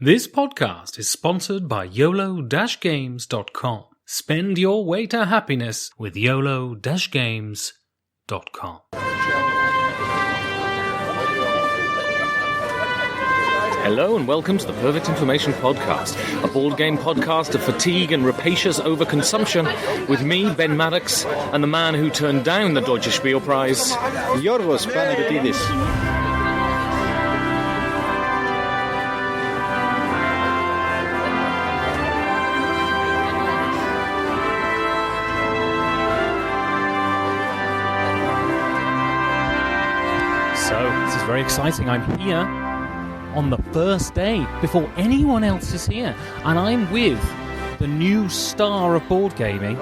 This podcast is sponsored by YOLO-Games.com. Spend your way to happiness with YOLO-Games.com. Hello and welcome to the Perfect Information Podcast, a board game podcast of fatigue and rapacious overconsumption with me, Ben Maddox, and the man who turned down the Deutsche Spiel Prize, Georgios. So, this is very exciting. I'm here on the first day before anyone else is here, and I'm with the new star of board gaming,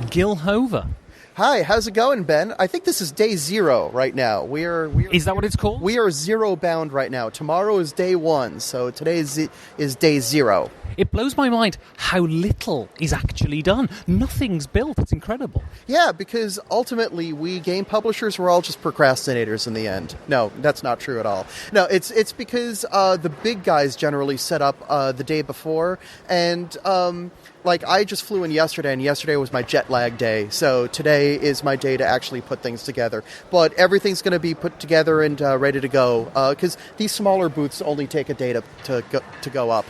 Gil Hova. Hi, how's it going, Ben? I think this is day 0 right now. We are Is that what it's called? We are 0 bound right now. Tomorrow is day 1, so today is day 0. It blows my mind how little is actually done. Nothing's built. It's incredible. Yeah, because ultimately we game publishers were all just procrastinators in the end. No, that's not true at all. No, it's because the big guys generally set up the day before, and I just flew in yesterday, and yesterday was my jet lag day, so today is my day to actually put things together. But everything's going to be put together and ready to go, because these smaller booths only take a day to go up.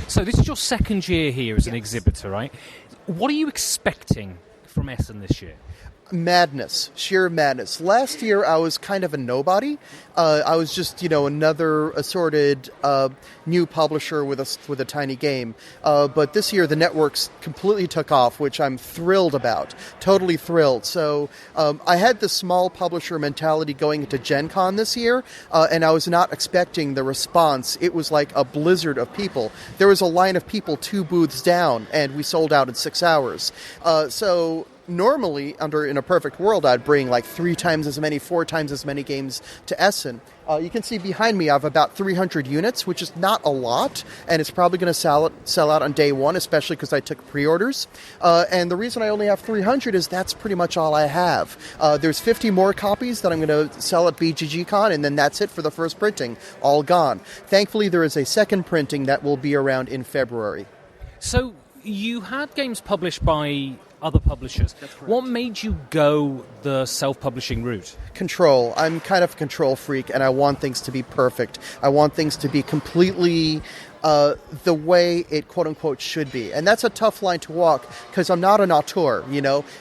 So this is your second year here as an exhibitor, right? What are you expecting from Essen this year? Madness, sheer madness. Last year I was kind of a nobody. I was just, another assorted new publisher with a tiny game. But this year the networks completely took off, which I'm thrilled about. Totally thrilled. So I had the small publisher mentality going into Gen Con this year, and I was not expecting the response. It was like a blizzard of people. There was a line of people 2 booths down, and we sold out in 6 hours. Normally, in a perfect world, I'd bring like 3 times as many, 4 times as many games to Essen. You can see behind me I have about 300 units, which is not a lot, and it's probably going to sell out on day 1, especially because I took pre-orders. And the reason I only have 300 is that's pretty much all I have. There's 50 more copies that I'm going to sell at BGG-Con, and then that's it for the first printing, all gone. Thankfully, there is a second printing that will be around in February. So you had games published by other publishers. What made you go the self-publishing route? Control. I'm kind of a control freak, and I want things to be perfect. I want things to be completely the way it quote-unquote should be. And that's a tough line to walk, because I'm not an auteur,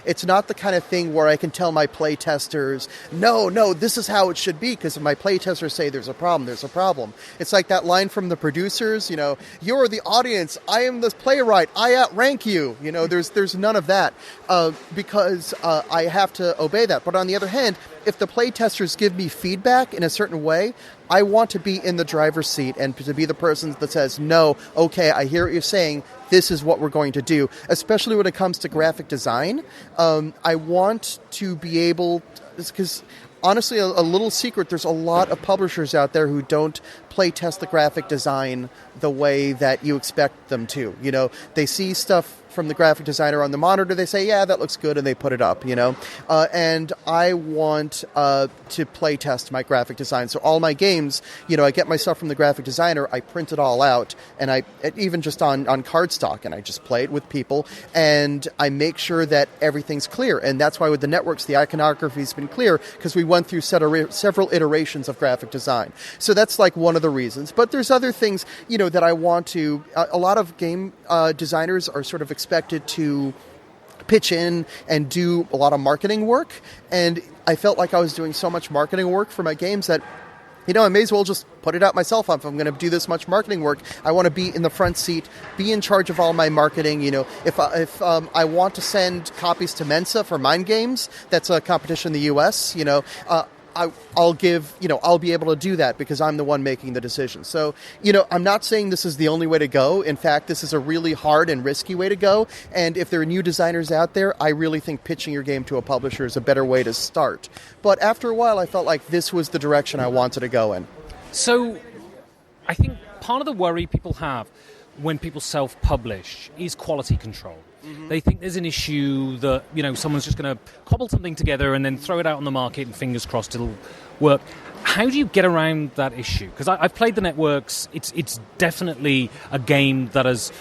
It's not the kind of thing where I can tell my playtesters, no, this is how it should be, because if my playtesters say there's a problem, there's a problem. It's like that line from the producers, you're the audience, I am the playwright, I outrank you. There's none of that, because I have to obey that. But on the other hand, if the playtesters give me feedback in a certain way, I want to be in the driver's seat and to be the person that says, no, okay, I hear what you're saying, this is what we're going to do. Especially when it comes to graphic design, I want to be able, because honestly, a little secret, there's a lot of publishers out there who don't play test the graphic design the way that you expect them to. They see stuff from the graphic designer on the monitor, they say, yeah, that looks good, and they put it up, and I want to play test my graphic design. So all my games, I get my stuff from the graphic designer, I print it all out, and I even just on cardstock, and I just play it with people, and I make sure that everything's clear. And that's why with the networks, the iconography's been clear, because we went through several iterations of graphic design. So that's like one of the reasons. But there's other things, that I want to. A lot of game designers are sort of expected to pitch in and do a lot of marketing work, and I felt like I was doing so much marketing work for my games that I may as well just put it out myself. If I'm going to do this much marketing work, I want to be in the front seat, be in charge of all my marketing. If I want to send copies to Mensa for Mind Games, that's a competition in the U.S., I'll be able to do that because I'm the one making the decision. So, I'm not saying this is the only way to go. In fact, this is a really hard and risky way to go. And if there are new designers out there, I really think pitching your game to a publisher is a better way to start. But after a while, I felt like this was the direction I wanted to go in. So, I think part of the worry people have when people self-publish is quality control. Mm-hmm. They think there's an issue that, someone's just going to cobble something together and then throw it out on the market and fingers crossed it'll work. how do you get around that issue? Because I've played the networks. It's definitely a game that has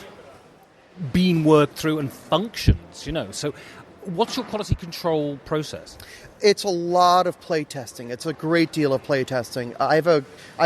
been worked through and functions, So what's your quality control process? It's a lot of playtesting. It's a great deal of playtesting. I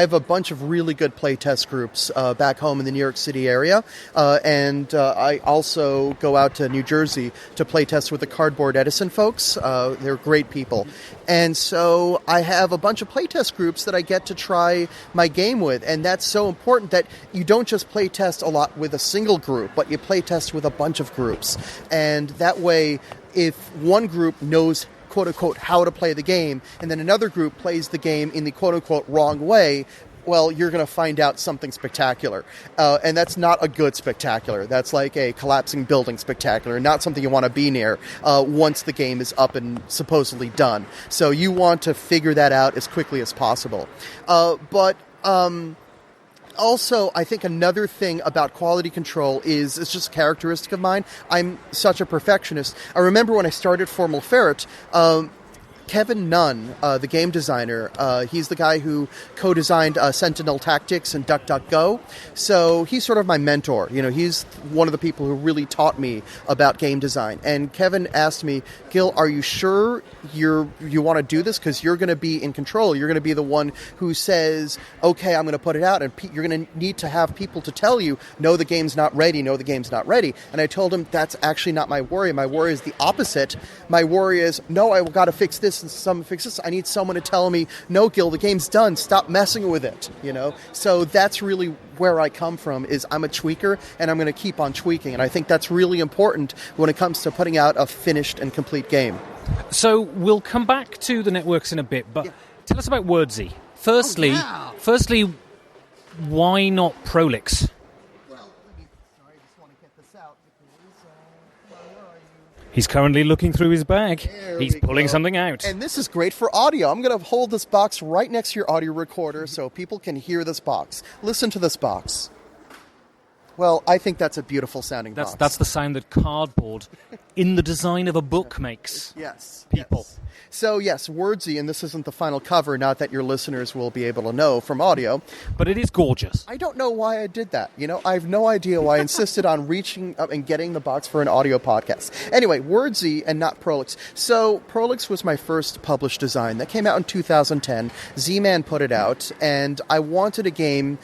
have a bunch of really good playtest groups back home in the New York City area, and I also go out to New Jersey to playtest with the Cardboard Edison folks. They're great people. And so I have a bunch of playtest groups that I get to try my game with, and that's so important that you don't just playtest a lot with a single group, but you playtest with a bunch of groups. And that way, if one group knows quote-unquote how to play the game, and then another group plays the game in the quote-unquote wrong way, well, you're going to find out something spectacular. And that's not a good spectacular. That's like a collapsing building spectacular, not something you want to be near once the game is up and supposedly done. So you want to figure that out as quickly as possible. Also, I think another thing about quality control is it's just a characteristic of mine. I'm such a perfectionist. I remember when I started Formal Ferret, Kevin Nunn, the game designer, he's the guy who co-designed Sentinel Tactics and DuckDuckGo. So he's sort of my mentor. He's one of the people who really taught me about game design. And Kevin asked me, Gil, are you sure you want to do this? Because you're going to be in control. You're going to be the one who says, okay, I'm going to put it out. And you're going to need to have people to tell you, no, the game's not ready. No, the game's not ready. And I told him, that's actually not my worry. My worry is the opposite. My worry is, no, I've got to fix this and someone fix this. I need someone to tell me, no, Gil, the game's done. Stop messing with it. So that's really where I come from. Is I'm a tweaker, and I'm going to keep on tweaking. And I think that's really important when it comes to putting out a finished and complete game. So we'll come back to the networks in a bit, but tell us about Wordsy. Firstly, why not Prolix? He's currently looking through his bag. He's pulling something out. And this is great for audio. I'm going to hold this box right next to your audio recorder so people can hear this box. Listen to this box. Well, I think that's a beautiful sounding box. That's the sound that cardboard in the design of a book makes. Yes. People. Yes. So, yes, Wordsy, and this isn't the final cover, not that your listeners will be able to know from audio. But it is gorgeous. I don't know why I did that. I have no idea why I insisted on reaching up and getting the box for an audio podcast. Anyway, Wordsy and not Prolix. So, Prolix was my first published design. That came out in 2010. Z-Man put it out, and I wanted a game.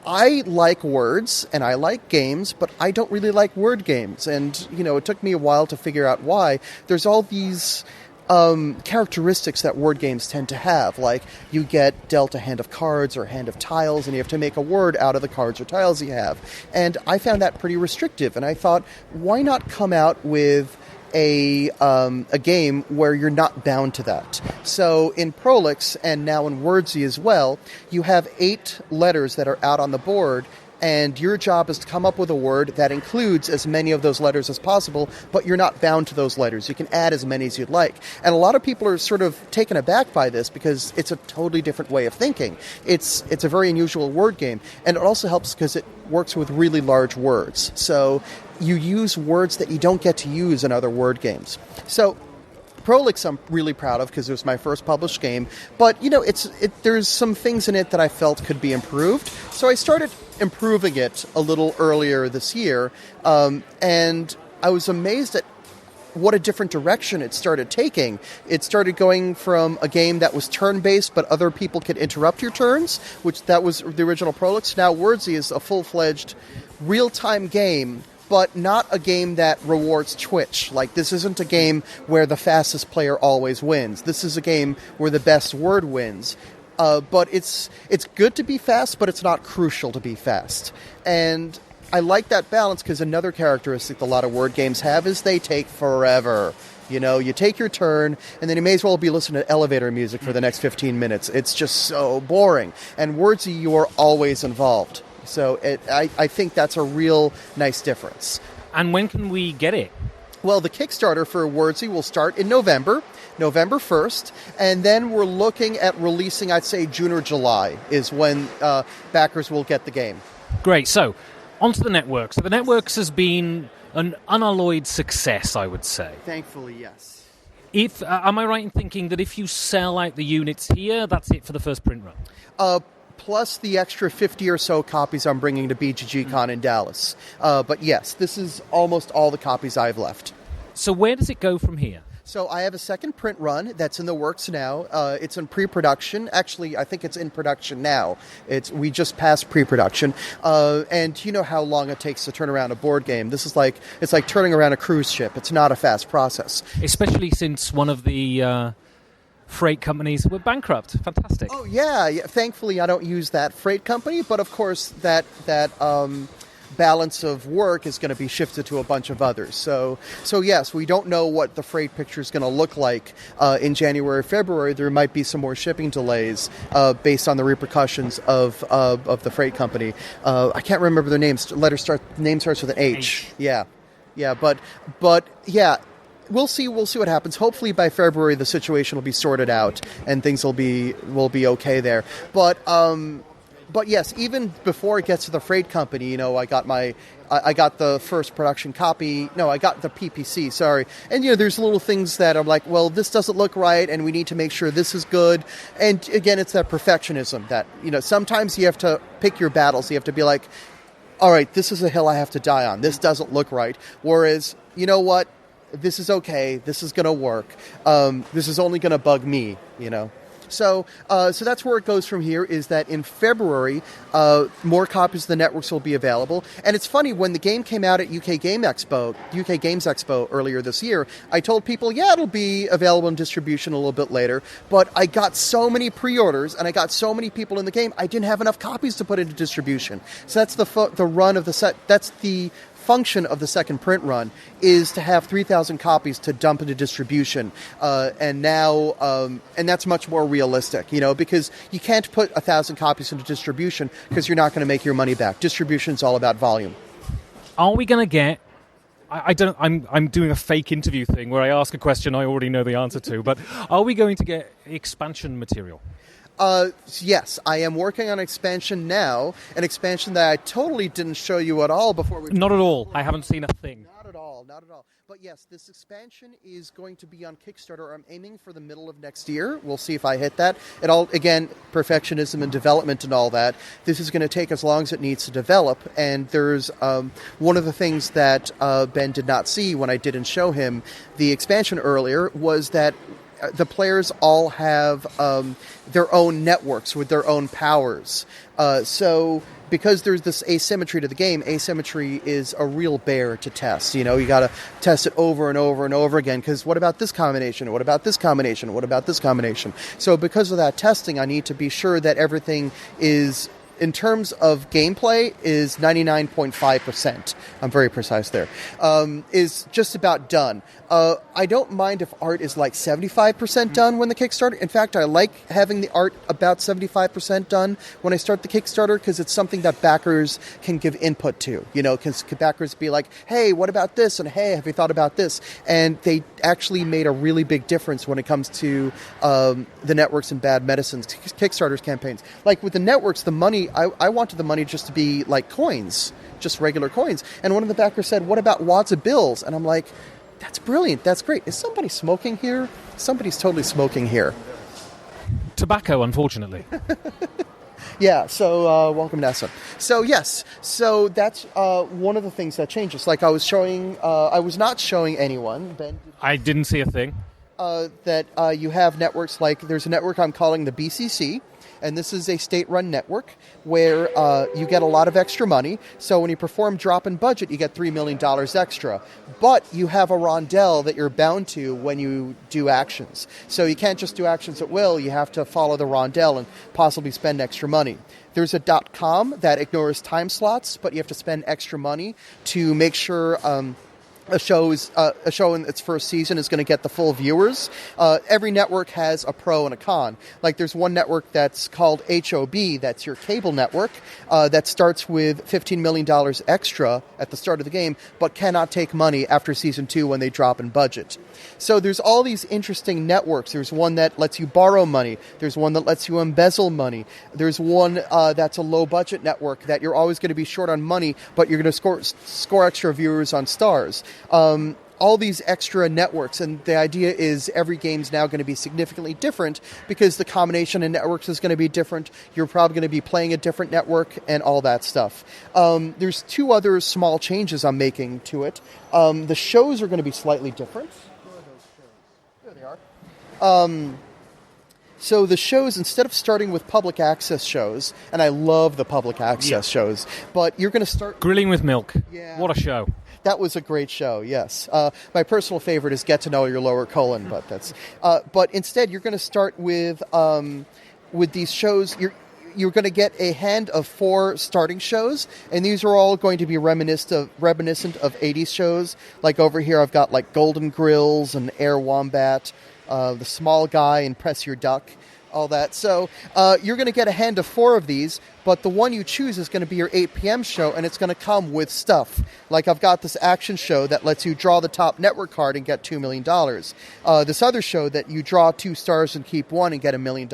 I like words, and I like games, but I don't really like word games. And, it took me a while to figure out why. There's all these characteristics that word games tend to have. Like, you get dealt a hand of cards or a hand of tiles, and you have to make a word out of the cards or tiles you have. And I found that pretty restrictive, and I thought, why not come out with a game where you're not bound to that? So in Prolix, and now in Wordsy as well, you have 8 letters that are out on the board, and your job is to come up with a word that includes as many of those letters as possible, but you're not bound to those letters. You can add as many as you'd like. And a lot of people are sort of taken aback by this because it's a totally different way of thinking. It's a very unusual word game, and it also helps because it works with really large words. So you use words that you don't get to use in other word games. So Prolix I'm really proud of because it was my first published game, but there's some things in it that I felt could be improved. So I started improving it a little earlier this year, and I was amazed at what a different direction it started taking. It started going from a game that was turn-based, but other people could interrupt your turns, that was the original Prolix. Now Wordsy is a full-fledged real-time game, but not a game that rewards twitch. This isn't a game where the fastest player always wins. This is a game where the best word wins. But it's good to be fast, but it's not crucial to be fast. And I like that balance because another characteristic a lot of word games have is they take forever. You take your turn, and then you may as well be listening to elevator music for the next 15 minutes. It's just so boring. And Wordsy, you are always involved. So I think that's a real nice difference. And when can we get it? Well, the Kickstarter for Wordsy will start in November 1st, and then we're looking at releasing, I'd say, June or July is when backers will get the game. Great. So, onto the networks. So the networks has been an unalloyed success, I would say. Thankfully, yes. If am I right in thinking that if you sell out the units here, that's it for the first print run? Plus the extra 50 or so copies I'm bringing to BGG-Con in Dallas. But yes, this is almost all the copies I've left. So where does it go from here? So I have a second print run that's in the works now. It's in pre-production. Actually, I think it's in production now. We just passed pre-production. And you know how long it takes to turn around a board game. It's like turning around a cruise ship. It's not a fast process. Especially since one of the freight companies were bankrupt. Fantastic. Oh, yeah. Thankfully, I don't use that freight company. But of course, that balance of work is going to be shifted to a bunch of others. So yes, we don't know what the freight picture is going to look like in January, February. There might be some more shipping delays based on the repercussions of the freight company. I can't remember their names. Name starts with an H. Yeah, but yeah. We'll see what happens. Hopefully by February the situation will be sorted out and things will be okay there. But yes, even before it gets to the freight company, I got the first production copy. No, I got the PPC, sorry. And, there's little things that I'm like, well, this doesn't look right, and we need to make sure this is good. And, again, it's that perfectionism that, sometimes you have to pick your battles. You have to be like, all right, this is a hill I have to die on. This doesn't look right. Whereas, you know what? This is okay. This is going to work. This is only going to bug me, So that's where it goes from here, is that in February, more copies of the networks will be available. And it's funny, when the game came out at UK Games Expo earlier this year, I told people, it'll be available in distribution a little bit later. But I got so many pre-orders, and I got so many people in the game, I didn't have enough copies to put into distribution. So that's the run of the set. That's the function of the second print run, is to have 3,000 copies to dump into distribution, and that's much more realistic, because you can't put 1,000 copies into distribution because you're not going to make your money back. Distribution is all about volume. Are we going to get? I'm doing a fake interview thing where I ask a question I already know the answer to, but are we going to get expansion material? Yes, I am working on expansion now, an expansion that I totally didn't show you at all before we... Not at all. I haven't seen a thing. Not at all. But yes, this expansion is going to be on Kickstarter. I'm aiming for the middle of next year. We'll see if I hit that. It all, again, perfectionism and development and all that. This is going to take as long as it needs to develop, and there's one of the things that Ben did not see when I didn't show him the expansion earlier was that the players all have their own networks with their own powers. So because there's this asymmetry to the game, asymmetry is a real bear to test. You got to test it over and over and over again, because what about this combination? What about this combination? What about this combination? So because of that testing, I need to be sure that everything is, in terms of gameplay, is 99.5%. I'm very precise there. Is just about done. I don't mind if art is like 75% done when the Kickstarter. In fact, I like having the art about 75% done when I start the Kickstarter, because it's something that backers can give input to. Because backers be like, hey, what about this? And hey, have you thought about this? And they actually made a really big difference when it comes to the networks and bad medicines, Kickstarter's campaigns. Like with the networks, the money, I wanted the money just to be like coins, just regular coins. And one of the backers said, what about wads of bills? And I'm like, that's brilliant. That's great. Is somebody smoking here? Somebody's totally smoking here. Tobacco, unfortunately. Yeah, so welcome to Essen. So yes, so that's one of the things that changes. Like I was not showing anyone. Ben, I didn't see a thing. That you have networks like, there's a network I'm calling the BCC, and this is a state-run network where you get a lot of extra money. So when you perform drop in budget, you get $3 million extra. But you have a rondel that you're bound to when you do actions. So you can't just do actions at will. You have to follow the rondel and possibly spend extra money. There's a .com that ignores time slots, but you have to spend extra money to make sure a show in its first season is going to get the full viewers. Every network has a pro and a con. Like there's one network that's called HOB, that's your cable network, that starts with $15 million extra at the start of the game, but cannot take money after season 2 when they drop in budget. So there's all these interesting networks. There's one that lets you borrow money. There's one that lets you embezzle money. There's one that's a low-budget network that you're always going to be short on money, but you're going to score extra viewers on stars. all these extra networks, and the idea is every game's now going to be significantly different because the combination of networks is going to be different. You're probably going to be playing a different network and all that stuff. There's 2 other small changes I'm making to it. The shows are going to be slightly different. Where are those shows? There they are. So the shows, instead of starting with public access shows, and I love the public access shows, but you're going to start... Grilling with Milk. Yeah. What a show. That was a great show, yes. My personal favorite is Get to Know Your Lower Colon, but that's... but instead, you're going to start with these shows... You're going to get a hand of 4 starting shows, and these are all going to be reminiscent of 80s shows. Like over here, I've got like Golden Grills and Air Wombat, The Small Guy and Press Your Duck, all that. So you're going to get a hand of 4 of these, but the one you choose is going to be your 8 p.m. show, and it's going to come with stuff. Like I've got this action show that lets you draw the top network card and get $2 million. This other show that you draw 2 stars and keep 1 and get $1 million.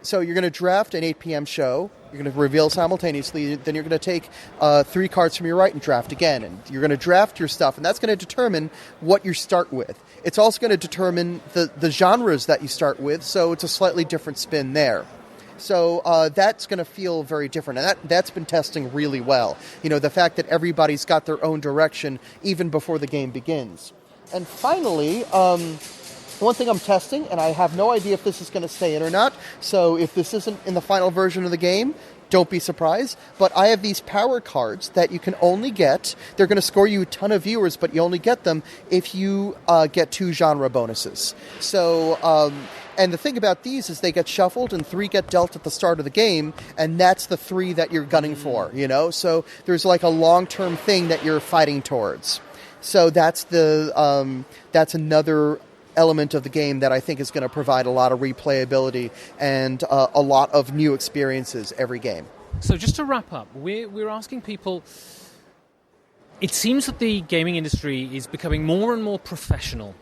So you're going to draft an 8 p.m. show. You're going to reveal simultaneously. Then you're going to take 3 cards from your right and draft again. And you're going to draft your stuff. And that's going to determine what you start with. It's also going to determine the genres that you start with. So it's a slightly different spin there. So that's going to feel very different. And that's been testing really well. You know, the fact that everybody's got their own direction even before the game begins. And finally... one thing I'm testing, and I have no idea if this is going to stay in or not, so if this isn't in the final version of the game, don't be surprised, but I have these power cards that you can only get. They're going to score you a ton of viewers, but you only get them if you get 2 genre bonuses. So, and the thing about these is they get shuffled and 3 get dealt at the start of the game, and that's the 3 that you're gunning for, you know? So there's like a long-term thing that you're fighting towards. So that's that's another element of the game that I think is going to provide a lot of replayability and a lot of new experiences every game. So just to wrap up, we're asking people... It seems that the gaming industry is becoming more and more professional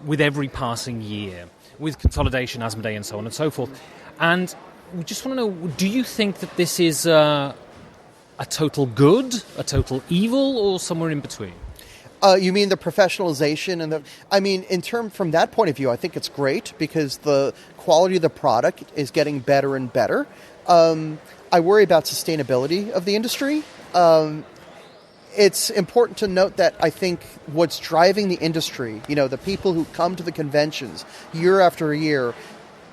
with every passing year, with consolidation, Asmodee, and so on and so forth. And we just want to know, do you think that this is a total good, a total evil, or somewhere in between? You mean the professionalization and from that point of view, I think it's great because the quality of the product is getting better and better. I worry about sustainability of the industry. It's important to note that I think what's driving the industry, you know, the people who come to the conventions year after year,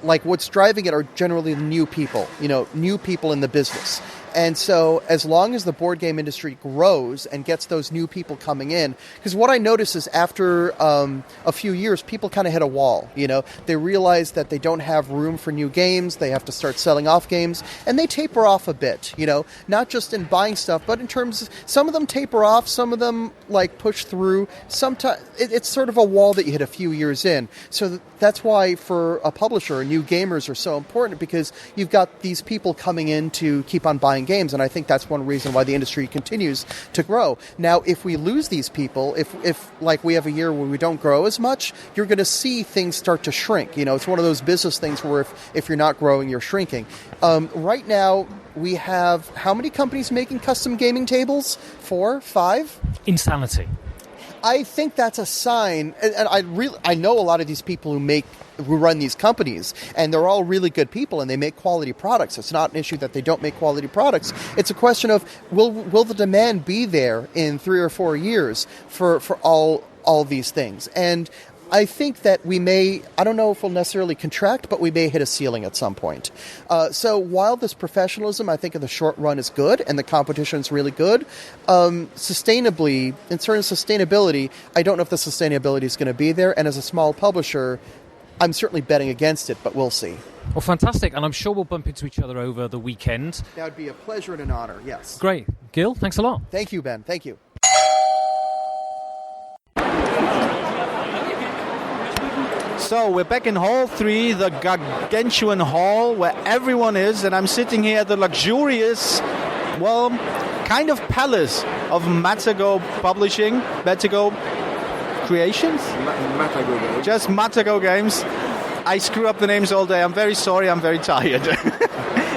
like what's driving it are generally new people, you know, new people in the business. And so as long as the board game industry grows and gets those new people coming in, because what I notice is after a few years, people kind of hit a wall, you know. They realize that they don't have room for new games. They have to start selling off games, and they taper off a bit, you know, not just in buying stuff, but in terms of some of them taper off, some of them like push through. Sometimes it's sort of a wall that you hit a few years in. So that's why for a publisher, new gamers are so important because you've got these people coming in to keep on buying games, and I think that's one reason why the industry continues to grow. Now, if we lose these people, if like we have a year where we don't grow as much, you're going to see things start to shrink. You know, it's one of those business things where if you're not growing, you're shrinking. Right now, we have how many companies making custom gaming tables? 4, 5? Insanity. I think that's a sign, and I know a lot of these people who run these companies, and they're all really good people, and they make quality products. It's not an issue that they don't make quality products. It's a question of will the demand be there in 3 or 4 years for all these things? And I think that we may, I don't know if we'll necessarily contract, but we may hit a ceiling at some point. So while this professionalism, I think in the short run is good, and the competition is really good, sustainably, in terms of sustainability, I don't know if the sustainability is going to be there, and as a small publisher, I'm certainly betting against it, but we'll see. Well, fantastic, and I'm sure we'll bump into each other over the weekend. That would be a pleasure and an honor, yes. Great. Gil, thanks a lot. Thank you, Ben. Thank you. So we're back in Hall 3, the gargantuan hall where everyone is, and I'm sitting here at the luxurious, well, kind of palace of Matagot Publishing, Matagot Creations? Matagot Games. Just Matagot Games. I screw up the names all day. I'm very sorry. I'm very tired.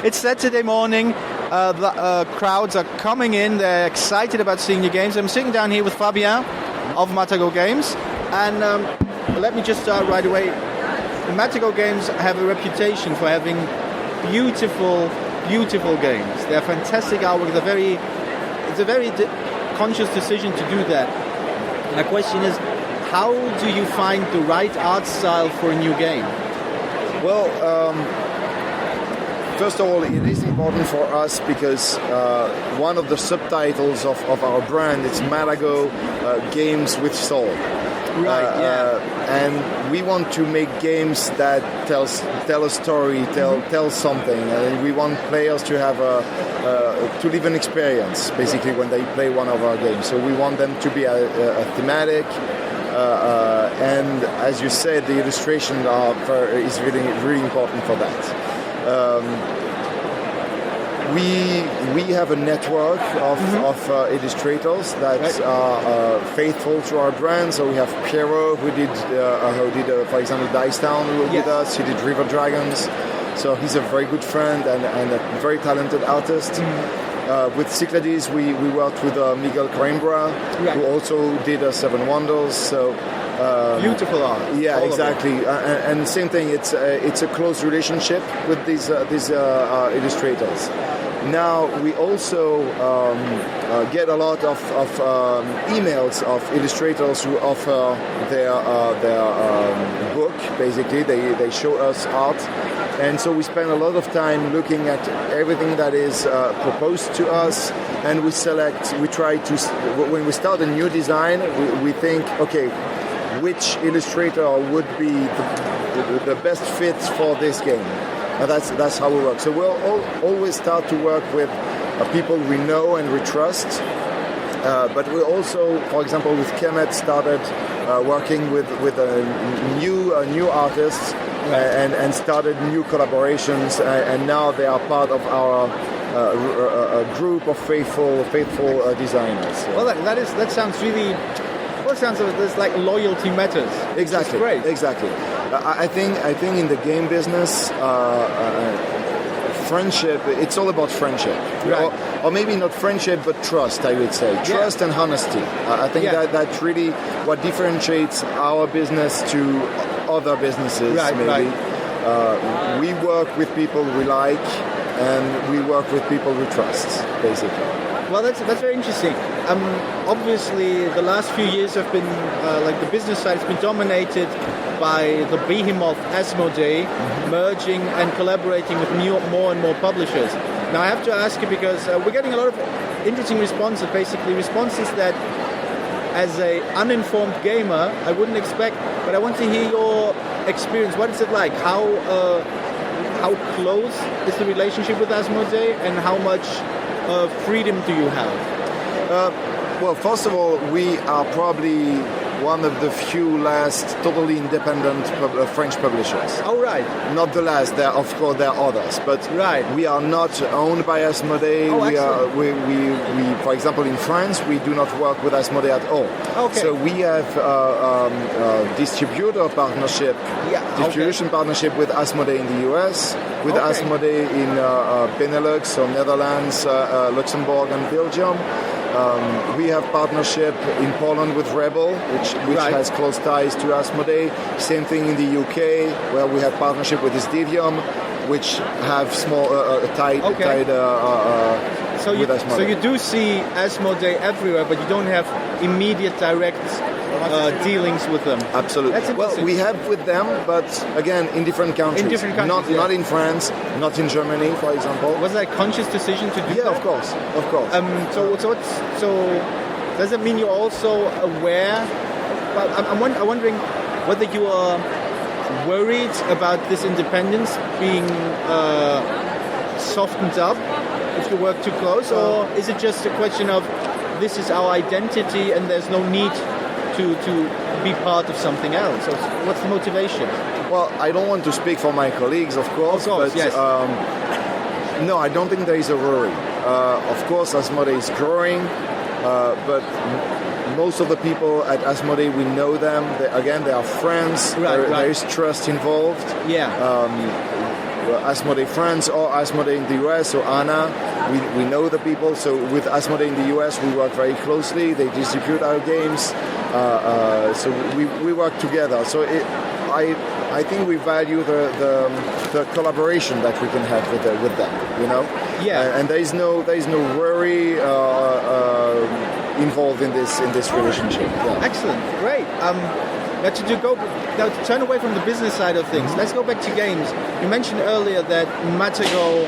It's Saturday morning. The crowds are coming in. They're excited about seeing new games. I'm sitting down here with Fabien of Matagot games. And let me just start right away. Matagot games have a reputation for having beautiful games. They're fantastic artwork. It's a very conscious decision to do that. My question is, how do you find the right art style for a new game? Well, first of all, it is important for us because one of the subtitles of our brand is Matagot Games with Soul. Right, and we want to make games that tell a story, tell something. And we want players to have to live an experience, basically, when they play one of our games. So we want them to be a thematic. And as you said, the illustration is really important for that. We have a network of illustrators that are faithful to our brand. So we have Piero, who did, for example, Dice Town with us. He did River Dragons. So he's a very good friend and a very talented artist. With Cyclades, we worked with Miguel Coimbra, who also did Seven Wonders. So beautiful art. Yeah, exactly. And same thing. It's a close relationship with these illustrators. Now we also get a lot of emails of illustrators who offer their book. Basically, they show us art. And so we spend a lot of time looking at everything that is proposed to us, and we try to, when we start a new design, we think, okay, which illustrator would be the best fit for this game? And that's how we work. So we'll always start to work with people we know and we trust, but we also, for example, with Kemet started working with new artists. And started new collaborations, and now they are part of our group of faithful designers. Well, that sounds really. Well, sounds like loyalty matters. Exactly. Great. Exactly. I think in the game business, friendship. It's all about friendship, right. or maybe not friendship, but trust. I would say trust and honesty. I think that's really what differentiates our business to other businesses. Right, maybe. Right. We work with people we like, and we work with people we trust, basically. Well, that's very interesting. Obviously, the last few years have been the business side has been dominated by the behemoth Asmodee merging and collaborating with more and more publishers. Now, I have to ask you because we're getting a lot of interesting responses. Basically, responses that, as a uninformed gamer, I wouldn't expect. But I want to hear your experience. What is it like? How close is the relationship with Asmodee, and how much freedom do you have? Well, first of all, we are probably one of the few last totally independent French publishers. Oh, right. Not the last. There are others, but we are not owned by Asmodee. Oh, we, for example, in France, we do not work with Asmodee at all. Okay. So we have distribution partnership with Asmodee in the US, with Asmodee in Benelux, so Netherlands, Luxembourg, and Belgium. We have partnership in Poland with Rebel, which has close ties to Asmodee. Same thing in the UK, where we have partnership with Isdevium, which have small tied with Asmodee. So you do see Asmodee everywhere, but you don't have immediate direct dealings with them. Absolutely. Well, we have with them, but again, in different countries. Not in France, not in Germany, for example. Was that a conscious decision to do that? Yeah, of course. So does it mean you're also aware? Well, I'm wondering whether you are worried about this independence being softened up if you work too close, or is it just a question of this is our identity and there's no need to be part of something else? So what's the motivation? Well, I don't want to speak for my colleagues, of course, but yes. No, I don't think there is a worry. Of course, Asmodee is growing, but most of the people at Asmodee, we know them. They are friends. There is trust involved. Yeah. Asmodee France or Asmodee in the US, so Anna, we know the people. So with Asmodee in the US, we work very closely. They distribute our games, so we work together. So I think we value the collaboration that we can have with them. Yeah. And there is no worry involved in this relationship. Yeah. Excellent, great. Now to turn away from the business side of things, let's go back to games. You mentioned earlier that Matagot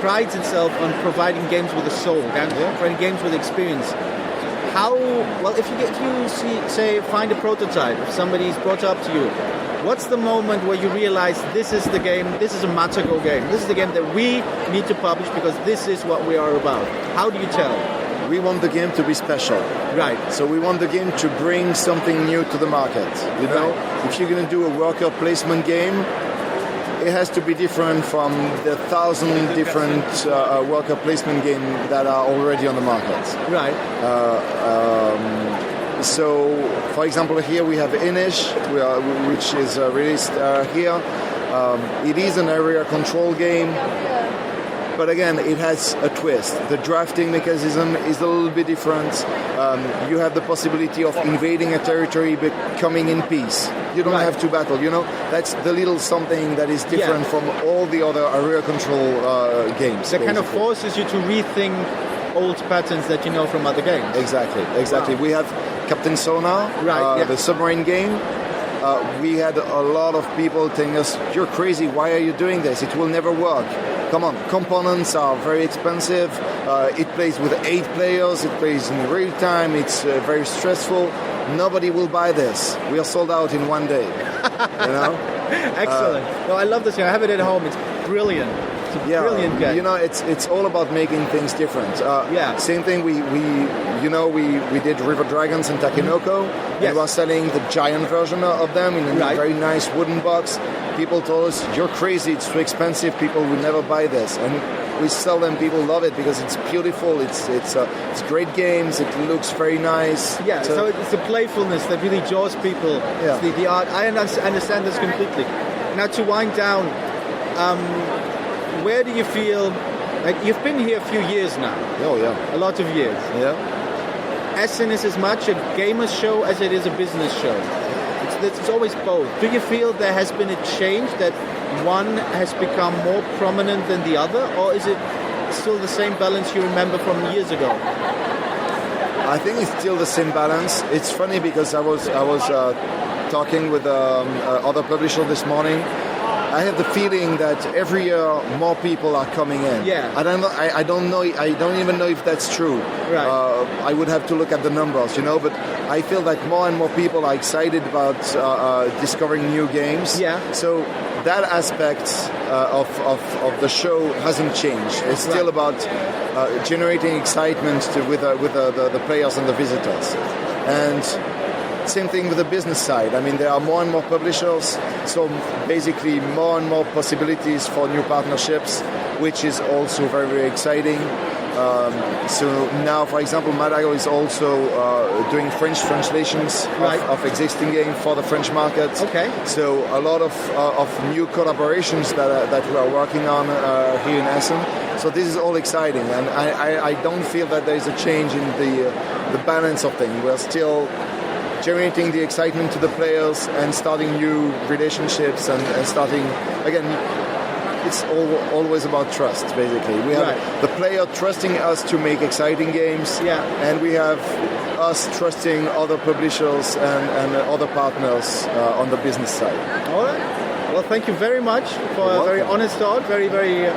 prides itself on providing games with a soul, providing games with experience. If you find a prototype, if somebody's brought up to you, what's the moment where you realize this is the game, this is a Matagot game, this is the game that we need to publish because this is what we are about? How do you tell? We want the game to be special. Right. So we want the game to bring something new to the market. Right. If you're going to do a worker placement game, it has to be different from the 1,000 different worker placement games that are already on the market. Right. So, for example, here we have Inish, which is released here. It is an area control game. But again, it has a twist. The drafting mechanism is a little bit different. You have the possibility of invading a territory but coming in peace. You don't have to battle, That's the little something that is different from all the other area control games. That kind of forces you to rethink old patterns that you know from other games. Exactly. Wow. We have Captain Sonar, the submarine game. We had a lot of people telling us, "You're crazy, why are you doing this? It will never work." Come on, components are very expensive. It plays with 8 players. It plays in real time. It's very stressful. Nobody will buy this. We are sold out in one day. Excellent. I love this game. I have it at home. It's brilliant. It's a brilliant game. It's all about making things different. Same thing. We did River Dragons and Takenoko. Yes. We were selling the giant version of them in a very nice wooden box. People told us, "You're crazy, it's too expensive, people will never buy this." And we sell them, people love it because it's beautiful, it's great games, it looks very nice. Yeah, so it's the playfulness that really draws people. Yeah. It's the art. I understand this completely. Now to wind down, where do you feel, you've been here a few years now. Oh yeah. A lot of years. Yeah. Essen is as much a gamer's show as it is a business show. It's always both. Do you feel there has been a change, that one has become more prominent than the other, or is it still the same balance you remember from years ago? I think it's still the same balance. It's funny because I was talking with other publisher this morning. I have the feeling that every year more people are coming in. Yeah. I don't even know if that's true. Right. I would have to look at the numbers, but I feel that more and more people are excited about discovering new games. Yeah. So that aspect of the show hasn't changed. It's still about generating excitement with the players and the visitors. And same thing with the business side. I mean, there are more and more publishers, so basically more and more possibilities for new partnerships, which is also very, very exciting. So now, for example, Matagot is also doing French translations of existing games for the French market. Okay. So a lot of new collaborations that we are working on here in Essen. So this is all exciting, and I don't feel that there is a change in the balance of things. We're still generating the excitement to the players and starting new relationships and starting again. It's always about trust, basically. We have the player trusting us to make exciting games, and we have us trusting other publishers and other partners on the business side. All right. Well, thank you very much for a very honest talk, very, very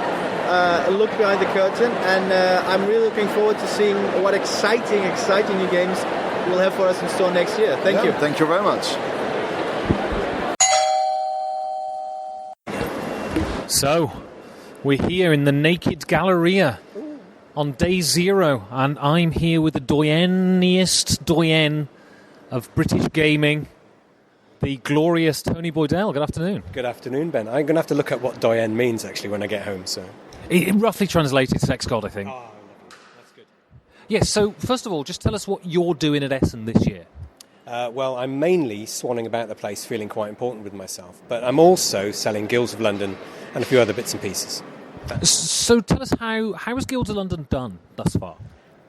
look behind the curtain, and I'm really looking forward to seeing what exciting new games you'll have for us in store next year. Thank you. Thank you very much. So, we're here in the Naked Galleria on day 0, and I'm here with the doyen of British gaming, the glorious Tony Boydell. Good afternoon. Good afternoon, Ben. I'm going to have to look at what doyen means, actually, when I get home. So, it roughly translated sex god, I think. Oh, that's good. Yes, so first of all, just tell us what you're doing at Essen this year. Well, I'm mainly swanning about the place, feeling quite important with myself, but I'm also selling Guilds of London and a few other bits and pieces. So tell us, how has Guilds of London done thus far?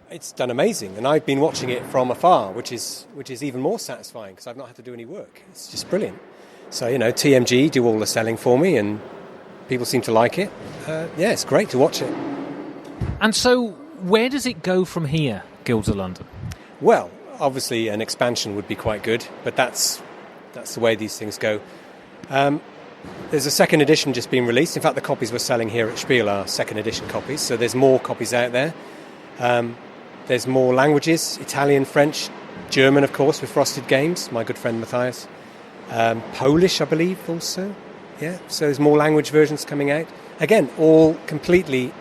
It's done amazing, and I've been watching it from afar, which is even more satisfying because I've not had to do any work. It's just brilliant. So, TMG do all the selling for me, and people seem to like it. It's great to watch it. And so, where does it go from here, Guilds of London? Well, obviously an expansion would be quite good, but that's the way these things go. There's a second edition just being released. In fact, the copies we're selling here at Spiel are second edition copies, so there's more copies out there. There's more languages, Italian, French, German, of course, with Frosted Games, my good friend Matthias. Polish, I believe, also. Yeah, so there's more language versions coming out. Again, all completely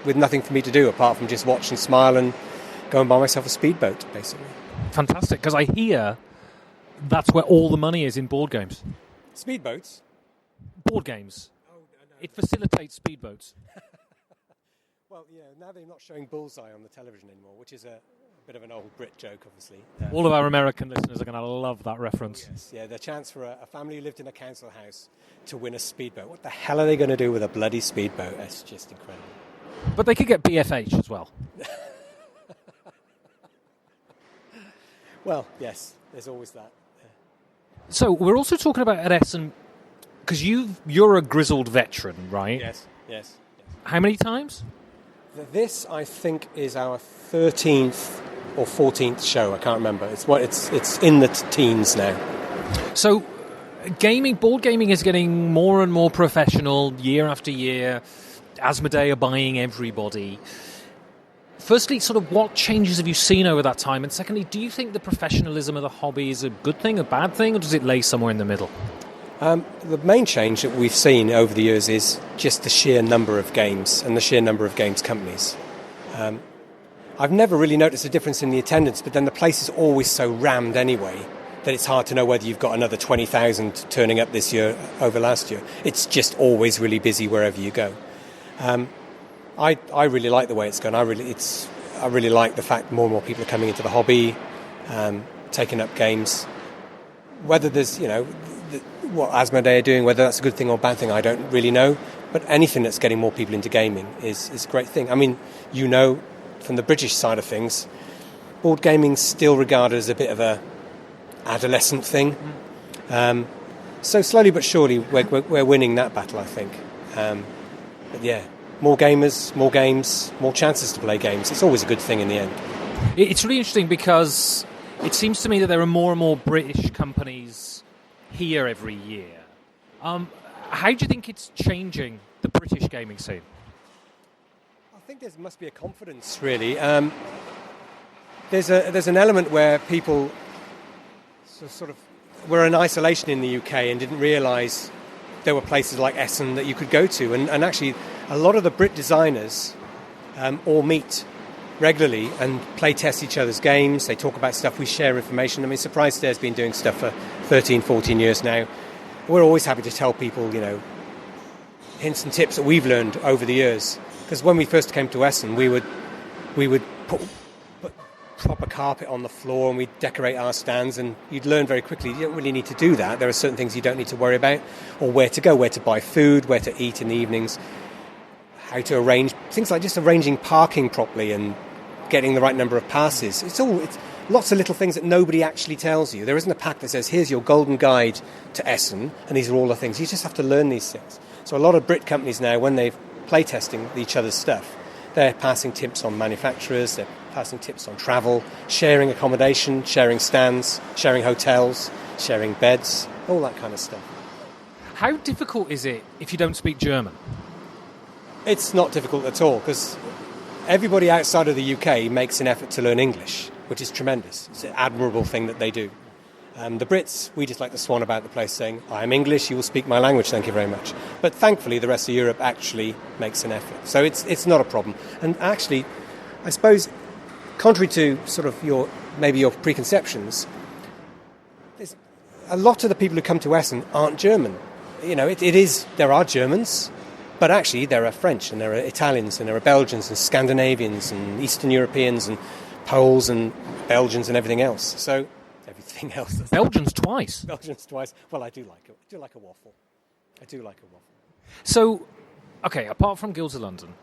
with nothing for me to do apart from just watch and smile and go and buy myself a speedboat, basically. Fantastic, because I hear that's where all the money is in board games. Speedboats? Board games. Oh, no. It facilitates speedboats. Well, yeah, now they're not showing Bullseye on the television anymore, which is a bit of an old Brit joke, obviously. All of our American listeners are going to love that reference. Yes, yeah, the chance for a family who lived in a council house to win a speedboat. What the hell are they going to do with a bloody speedboat? That's just incredible. But they could get BFH as well. Well, yes, there's always that. Yeah. So we're also talking about at Essen, because you're a grizzled veteran, right? Yes. How many times? This, I think, is our 13th or 14th show. I can't remember. It's in the teens now. So, board gaming is getting more and more professional year after year. Asmodee are buying everybody. Firstly, sort of what changes have you seen over that time? And secondly, do you think the professionalism of the hobby is a good thing, a bad thing, or does it lay somewhere in the middle? The main change that we've seen over the years is just the sheer number of games and the sheer number of games companies. I've never really noticed a difference in the attendance, but then the place is always so rammed anyway that it's hard to know whether you've got another 20,000 turning up this year over last year. It's just always really busy wherever you go. I really like the way it's gone. I really like the fact more and more people are coming into the hobby, taking up games. Whether there's, what Asmodee are doing, whether that's a good thing or bad thing, I don't really know. But anything that's getting more people into gaming is a great thing. I mean, from the British side of things, board gaming's still regarded as a bit of a adolescent thing. So slowly but surely, we're winning that battle, I think. But yeah, more gamers, more games, more chances to play games. It's always a good thing in the end. It's really interesting because it seems to me that there are more and more British companies here every year. How do you think it's changing the British gaming scene? I think there must be a confidence, really. There's an element where people sort of were in isolation in the UK and didn't realise there were places like Essen that you could go to. And actually, a lot of the Brit designers all meet regularly and play test each other's games. They talk about stuff, we share information. I mean, Surprise Stare's been doing stuff for 13, 14 years now. We're always happy to tell people, hints and tips that we've learned over the years. Because when we first came to Essen, we would put proper carpet on the floor and we'd decorate our stands, and you'd learn very quickly you don't really need to do that. There are certain things you don't need to worry about, or where to go, where to buy food, where to eat in the evenings, how to arrange things like just arranging parking properly and getting the right number of passes. It's lots of little things that nobody actually tells you. There isn't a pack that says, here's your golden guide to Essen, and these are all the things. You just have to learn these things. So a lot of Brit companies now, when they're playtesting each other's stuff, they're passing tips on manufacturers, they're passing tips on travel, sharing accommodation, sharing stands, sharing hotels, sharing beds, all that kind of stuff. How difficult is it if you don't speak German? It's not difficult at all, because everybody outside of the UK makes an effort to learn English, which is tremendous. It's an admirable thing that they do. The Brits, we just like to swan about the place saying, I am English, you will speak my language, thank you very much. But thankfully the rest of Europe actually makes an effort. So it's not a problem. And actually, I suppose, contrary to sort of your preconceptions, a lot of the people who come to Essen aren't German. There are Germans, but actually there are French and there are Italians and there are Belgians and Scandinavians and Eastern Europeans and Poles and Belgians and everything else. So everything else. Belgians twice. Well, I do like a waffle. I do like a waffle. So Okay, apart from Guilds of London,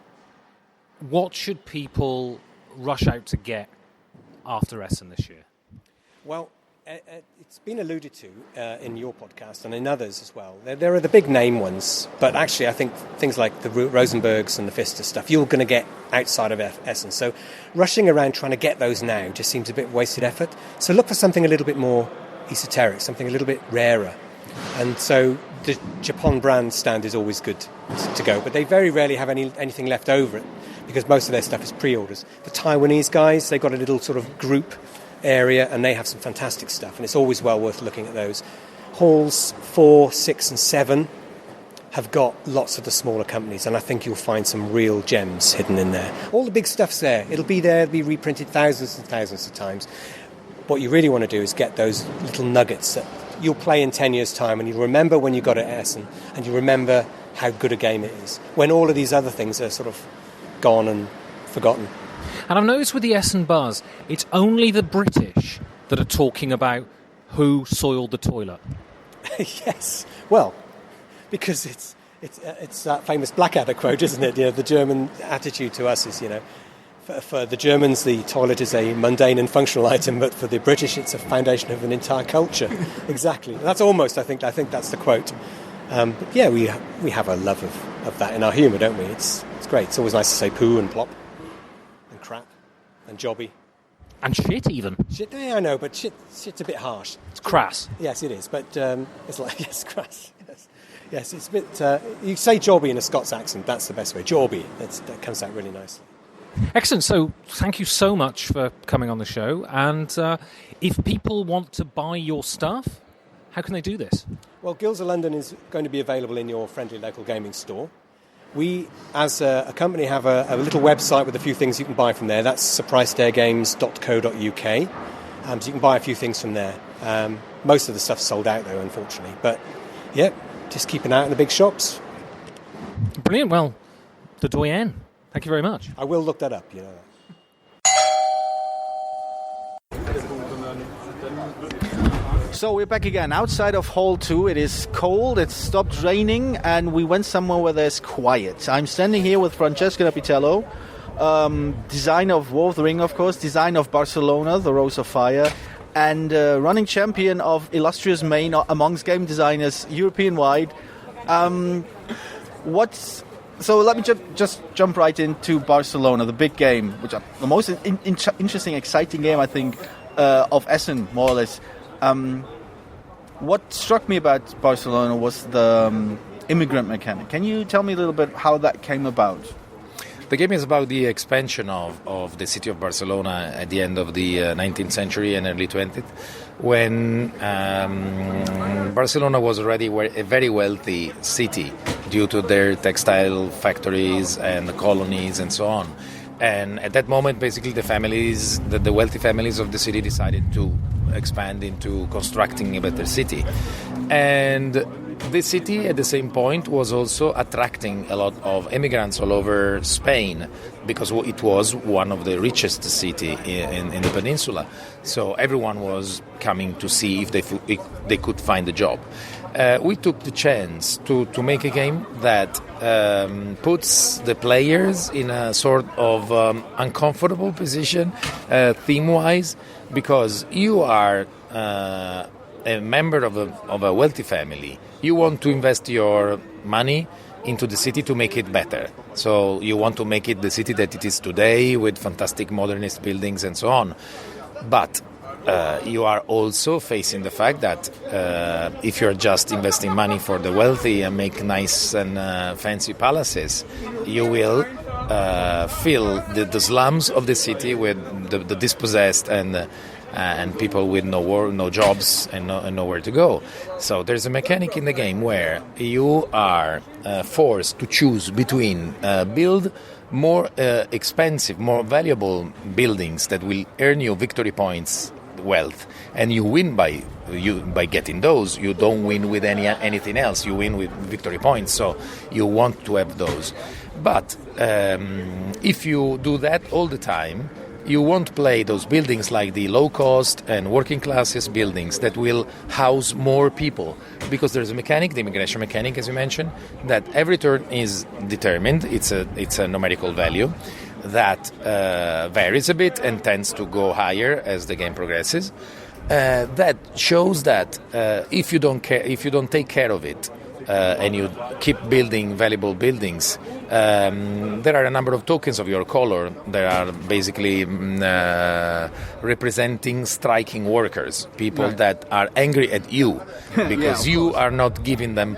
what should people rush out to get after Essen this year? Well, it's been alluded to in your podcast and in others as well. There are the big name ones, but actually I think things like the Rosenbergs and the Pfister stuff, you're going to get outside of Essen. So rushing around trying to get those now just seems a bit wasted effort. So look for something a little bit more esoteric, something a little bit rarer. And so the Japan brand stand is always good to go, but they very rarely have anything left over it because most of their stuff is pre-orders. The Taiwanese guys, they've got a little sort of group area and they have some fantastic stuff, and it's always well worth looking at those. Halls 4, 6 and 7 have got lots of the smaller companies, and I think you'll find some real gems hidden in there. All the big stuff's there. It'll be there, it'll be reprinted thousands and thousands of times. What you really want to do is get those little nuggets that you'll play in 10 years' time, and you'll remember when you got it at Essen, and you remember how good a game it is, when all of these other things are sort of gone and forgotten. And I've noticed with the Essen buzz, it's only the British that are talking about who soiled the toilet. Yes, well, because it's that famous Blackadder quote, isn't it? You know, the German attitude to us is, you know, for the Germans, the toilet is a mundane and functional item, but for the British, it's a foundation of an entire culture. Exactly. That's almost, I think that's the quote. But yeah, we have a love of that in our humour, don't we? It's great. It's always nice to say poo and plop and crap and jobby. And shit, even. Shit, yeah, I know, but shit's a bit harsh. It's crass. Yes, it is, but it's like, yes, crass. Yes, it's a bit... you say jobby in a Scots accent, that's the best way. Jobby, that comes out really nicely. Excellent. So thank you so much for coming on the show. And if people want to buy your stuff, how can they do this? Well, Guilds of London is going to be available in your friendly local gaming store. We, as a company, have a little website with a few things you can buy from there. That's surprisestairgames.co.uk. So you can buy a few things from there. Most of the stuff's sold out, though, unfortunately. But, yeah, just keep an eye out in the big shops. Brilliant. Well, the doyen. Thank you very much. I will look that up, you know that. So we're back again outside of Hall 2. It is cold, it's stopped raining, and we went somewhere where there's quiet. I'm standing here with Francesco Nepitello, designer of War of the Ring, of course, designer of Barcelona, The Rose of Fire, and running champion of illustrious Maine amongst game designers European-wide. So let me just jump right into Barcelona, the big game, which is the most interesting, exciting game, I think, of Essen, more or less. What struck me about Barcelona was the immigrant mechanic. Can you tell me a little bit how that came about? The game is about the expansion of the city of Barcelona at the end of the 19th century and early 20th, when Barcelona was already a very wealthy city due to their textile factories and the colonies and so on. And at that moment, basically, the wealthy families of the city decided to expand into constructing a better city. And the city, at the same point, was also attracting a lot of immigrants all over Spain, because it was one of the richest cities in the peninsula. So everyone was coming to see if they could find a job. We took the chance to make a game that puts the players in a sort of uncomfortable position theme-wise, because you are a member of a wealthy family. You want to invest your money into the city to make it better. So you want to make it the city that it is today, with fantastic modernist buildings and so on. But you are also facing the fact that if you're just investing money for the wealthy and make nice and fancy palaces, you will fill the slums of the city with the dispossessed and people with no work, no jobs, and nowhere to go. So there's a mechanic in the game where you are forced to choose between build more expensive, more valuable buildings that will earn you victory points, wealth, and you win by getting those. You don't win with anything else. You win with victory points, so you want to have those. But if you do that all the time, you won't play those buildings like the low-cost and working classes buildings that will house more people, because there's a mechanic, the immigration mechanic, as you mentioned, that every turn is determined. It's a numerical value that varies a bit and tends to go higher as the game progresses. That shows that if you don't take care of it, and you keep building valuable buildings, there are a number of tokens of your color that are basically representing striking workers, people that are angry at you because you are not giving them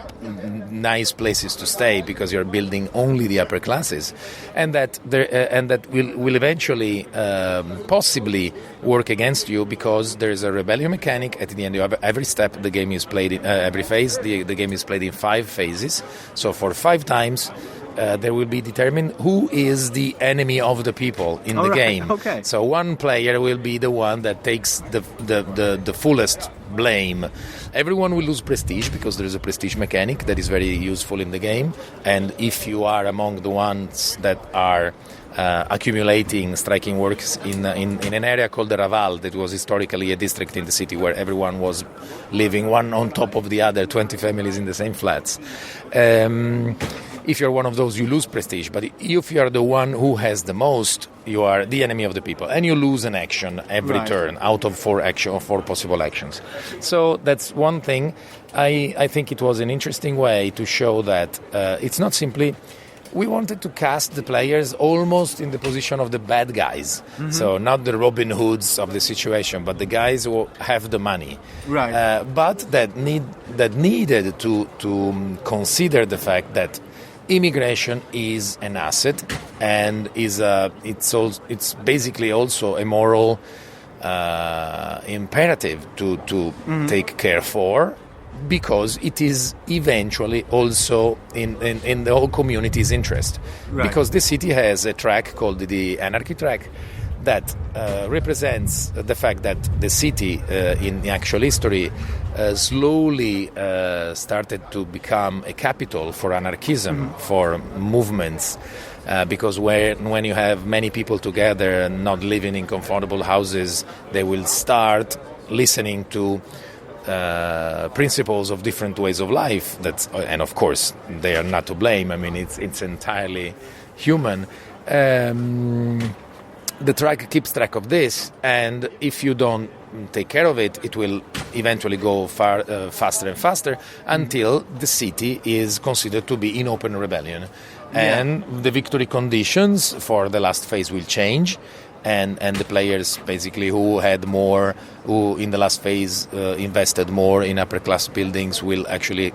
nice places to stay because you're building only the upper classes, and that will eventually possibly work against you, because there is a rebellion mechanic at the end of every step. The game is played in every phase. The game is played in 5 phases, so for 5 times there will be determined who is the enemy of the people in the game. Okay. So one player will be the one that takes the fullest blame. Everyone will lose prestige, because there is a prestige mechanic that is very useful in the game, and if you are among the ones that are accumulating striking works in an area called the Raval, that was historically a district in the city where everyone was living one on top of the other, 20 families in the same flats. If you're one of those, you lose prestige. But if you are the one who has the most, you are the enemy of the people, and you lose an action every turn out of 4 possible actions. So that's one thing. I think it was an interesting way to show that it's not simply. We wanted to cast the players almost in the position of the bad guys. Mm-hmm. So not the Robin Hoods of the situation, but the guys who have the money. Right. But that needed to consider the fact that immigration is an asset, and it's basically also a moral imperative to take care for, because it is eventually also in the whole community's interest. Right. Because the city has a track called the Anarchy track that represents the fact that the city in actual history slowly started to become a capital for anarchism, for movements, because when you have many people together and not living in comfortable houses, they will start listening to principles of different ways of life. And of course they are not to blame. I mean, it's entirely human. The track keeps track of this, and if you don't take care of it, it will eventually go faster and faster until the city is considered to be in open rebellion. And the victory conditions for the last phase will change, and the players basically who in the last phase invested more in upper class buildings will actually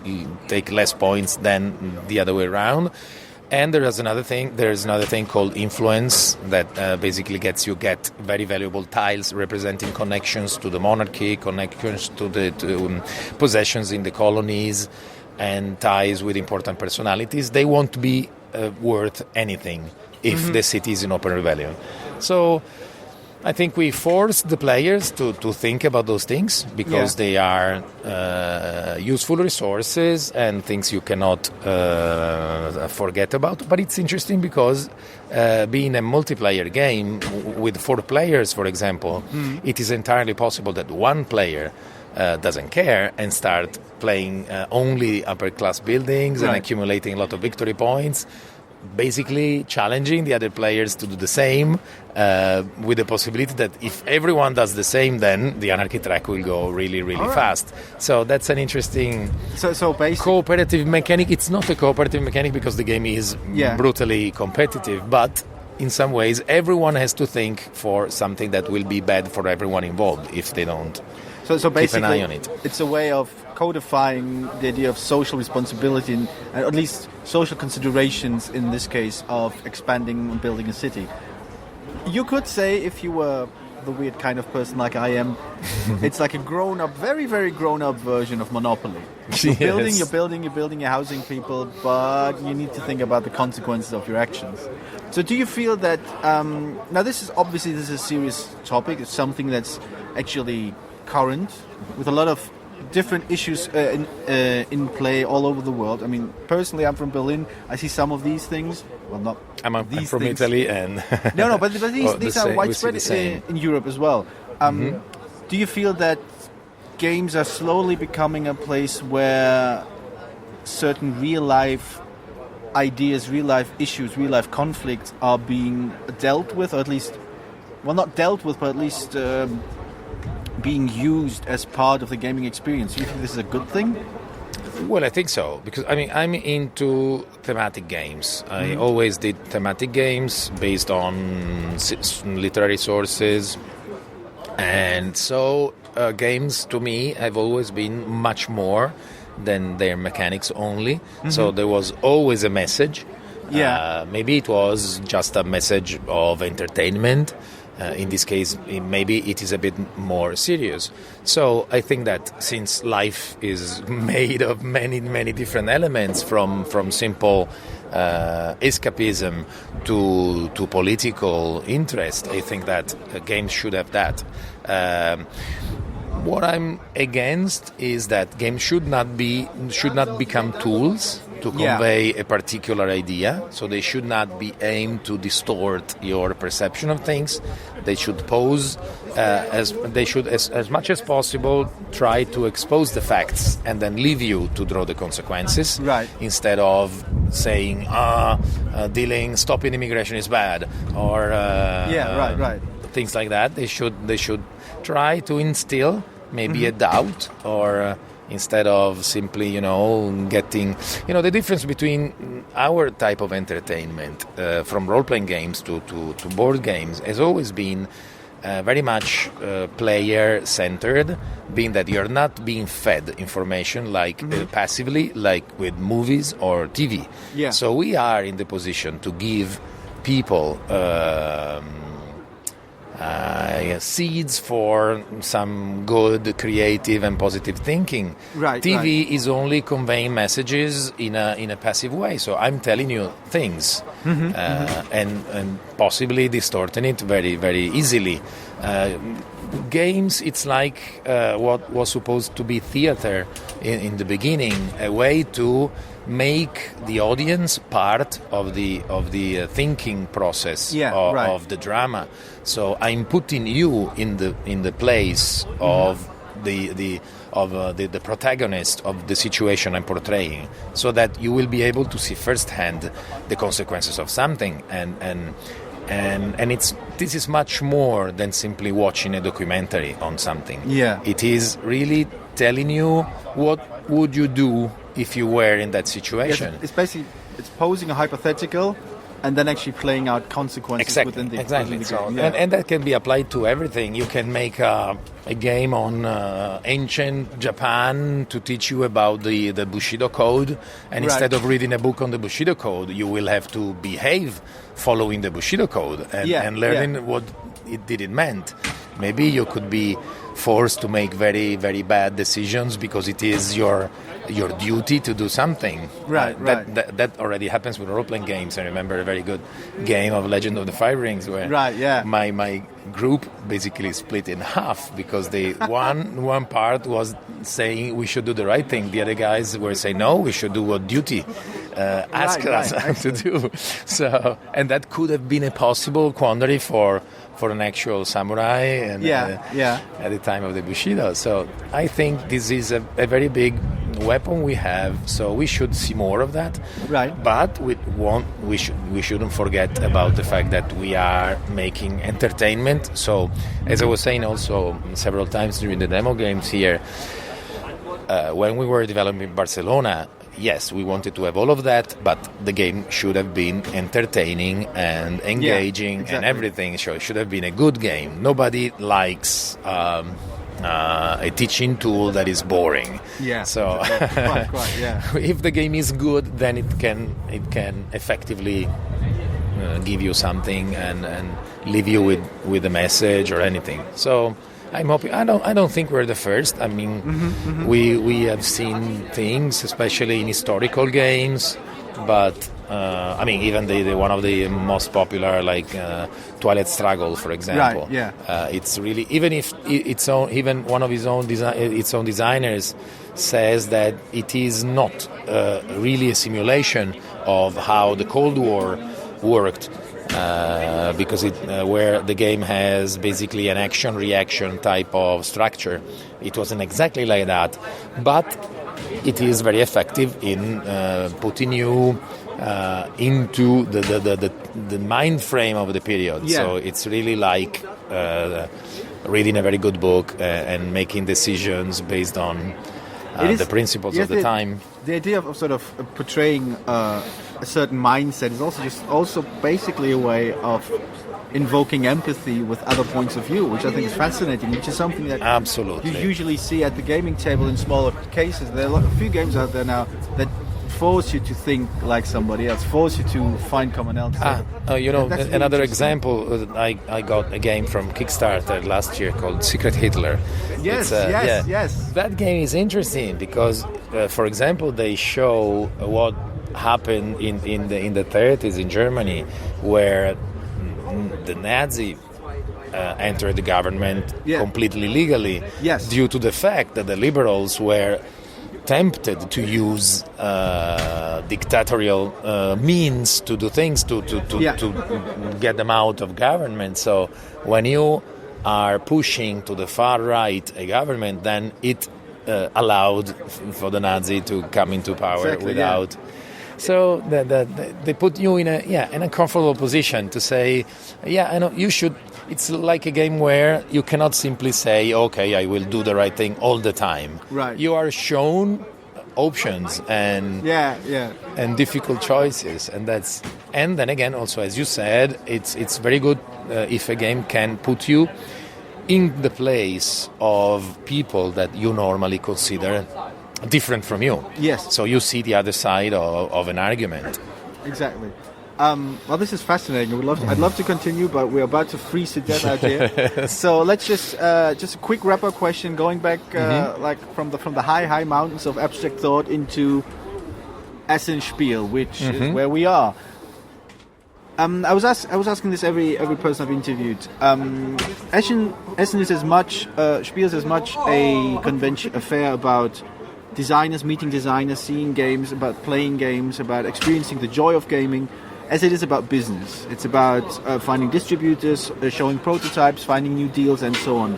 take less points than the other way around. And there's another thing called influence that basically get very valuable tiles representing connections to the monarchy, connections to the possessions in the colonies, and ties with important personalities. They won't be worth anything if the city is in open rebellion. So I think we forced the players to think about those things, because they are useful resources and things you cannot forget about. But it's interesting because being a multiplayer game with 4 players, for example, it is entirely possible that one player doesn't care and start playing only upper class buildings and accumulating a lot of victory points, basically challenging the other players to do the same, with the possibility that if everyone does the same, then the anarchy track will go really, really fast. So that's an interesting cooperative mechanic. It's not a cooperative mechanic because the game is brutally competitive, but in some ways everyone has to think for something that will be bad for everyone involved if they don't so basically, keep an eye on it. It's a way of codifying the idea of social responsibility and at least social considerations in this case of expanding and building a city. You could say, if you were the weird kind of person like I am, it's like a grown-up, very, very grown-up version of Monopoly. You're building, you're housing people, but you need to think about the consequences of your actions. So do you feel that, now this is a serious topic, it's something that's actually current, with a lot of different issues in play all over the world. I mean, personally, I'm from Berlin. I see some of these things. well, not. I'm these from things. Italy, and No, but these are widespread we see the same. in Europe as well. Do you feel that games are slowly becoming a place where certain real-life ideas, real-life issues, real-life conflicts are being dealt with, or at least, well, not dealt with, but at least being used as part of the gaming experience? Do you think this is a good thing? Well, I think so, because I'm into thematic games. I always did thematic games based on literary sources, and so games to me have always been much more than their mechanics only. So there was always a message. Maybe it was just a message of entertainment. In this case, maybe it is a bit more serious. So I think that since life is made of many, many different elements, from simple escapism to political interest, I think that games should have that. What I'm against is that games should not become tools to convey a particular idea. So they should not be aimed to distort your perception of things. They should as much as possible try to expose the facts and then leave you to draw the consequences. Right. Instead of saying stopping immigration is bad, or right. things like that. They should try to instill maybe a doubt, or instead of simply, getting, the difference between our type of entertainment, from role-playing games to board games, has always been very much player-centered, being that you're not being fed information passively, like with movies or TV. Yeah. So we are in the position to give people seeds for some good, creative, and positive thinking. Right. TV is only conveying messages in a passive way. So I'm telling you things, and possibly distorting it very, very easily. Games, it's like what was supposed to be theater in the beginning, a way to make the audience part of the thinking process of the drama. So I'm putting you in the place of the protagonist of the situation I'm portraying, so that you will be able to see firsthand the consequences of something, and this is much more than simply watching a documentary on something. Yeah. It is really telling you what would you do if you were in that situation. Yes, it's basically posing a hypothetical and then actually playing out consequences within the game. So, and that can be applied to everything. You can make a game on ancient Japan to teach you about the Bushido Code, and instead of reading a book on the Bushido Code, you will have to behave following the Bushido Code and learning what it meant. Maybe you could be forced to make very, very bad decisions because it is your duty to do something. Right. That already happens with role-playing games. I remember a very good game of Legend of the Five Rings where my group basically split in half because one part was saying we should do the right thing. The other guys were saying, no, we should do what duty asks us to do. So, and that could have been a possible quandary for an actual samurai and at the time of the Bushido. So I think this is a very big weapon we have, so we should see more of that. Right. But we shouldn't forget about the fact that we are making entertainment. So as I was saying also several times during the demo games here, when we were developing Barcelona, yes, we wanted to have all of that, but the game should have been entertaining and engaging and everything. So it should have been a good game. Nobody likes a teaching tool that is boring. Yeah. So quite, yeah. If the game is good, then it can effectively give you something and leave you with a message or anything. So I'm hoping. I don't think we're the first. I mean, we have seen things, especially in historical games, but I mean, even the one of the most popular, like Twilight Struggle, for example. Right. Yeah. It's really, even if even one of its own designers says that it is not really a simulation of how the Cold War worked because where the game has basically an action-reaction type of structure. It wasn't exactly like that, but it is very effective in putting you into the mind frame of the period. Yeah. So it's really like reading a very good book and making decisions based on the principles of the time. The idea of sort of portraying a certain mindset is also basically a way of invoking empathy with other points of view, which I think is fascinating, which is something that Absolutely. you usually see at the gaming table in smaller cases. There are a few games out there now that force you to think like somebody else, force you to find commonality. That's another really example, I got a game from Kickstarter last year called Secret Hitler. Yes. That game is interesting because, for example, they show what happened in the 30s in Germany, where the Nazi entered the government completely legally due to the fact that the liberals were tempted to use dictatorial means to do things to get them out of government. So when you are pushing to the far right a government, then it allowed for the Nazi to come into power without. So they put you in a comfortable position to say, I know you should. It's like a game where you cannot simply say, okay, I will do the right thing all the time. Right. You are shown options and difficult choices, and then again also, as you said, it's very good if a game can put you in the place of people that you normally consider different from you. Yes. So you see the other side of an argument. Exactly. Well, this is fascinating. I'd love to continue, but we're about to freeze to death out here. So let's just a quick wrap-up question, going back like from the high mountains of abstract thought into Essen Spiel, which is where we are. I was asking this every person I've interviewed. Essen is as much Spiel is as much a convention affair about designers meeting designers, seeing games, about playing games, about experiencing the joy of gaming, as it is about business. It's about finding distributors, showing prototypes, finding new deals, and so on.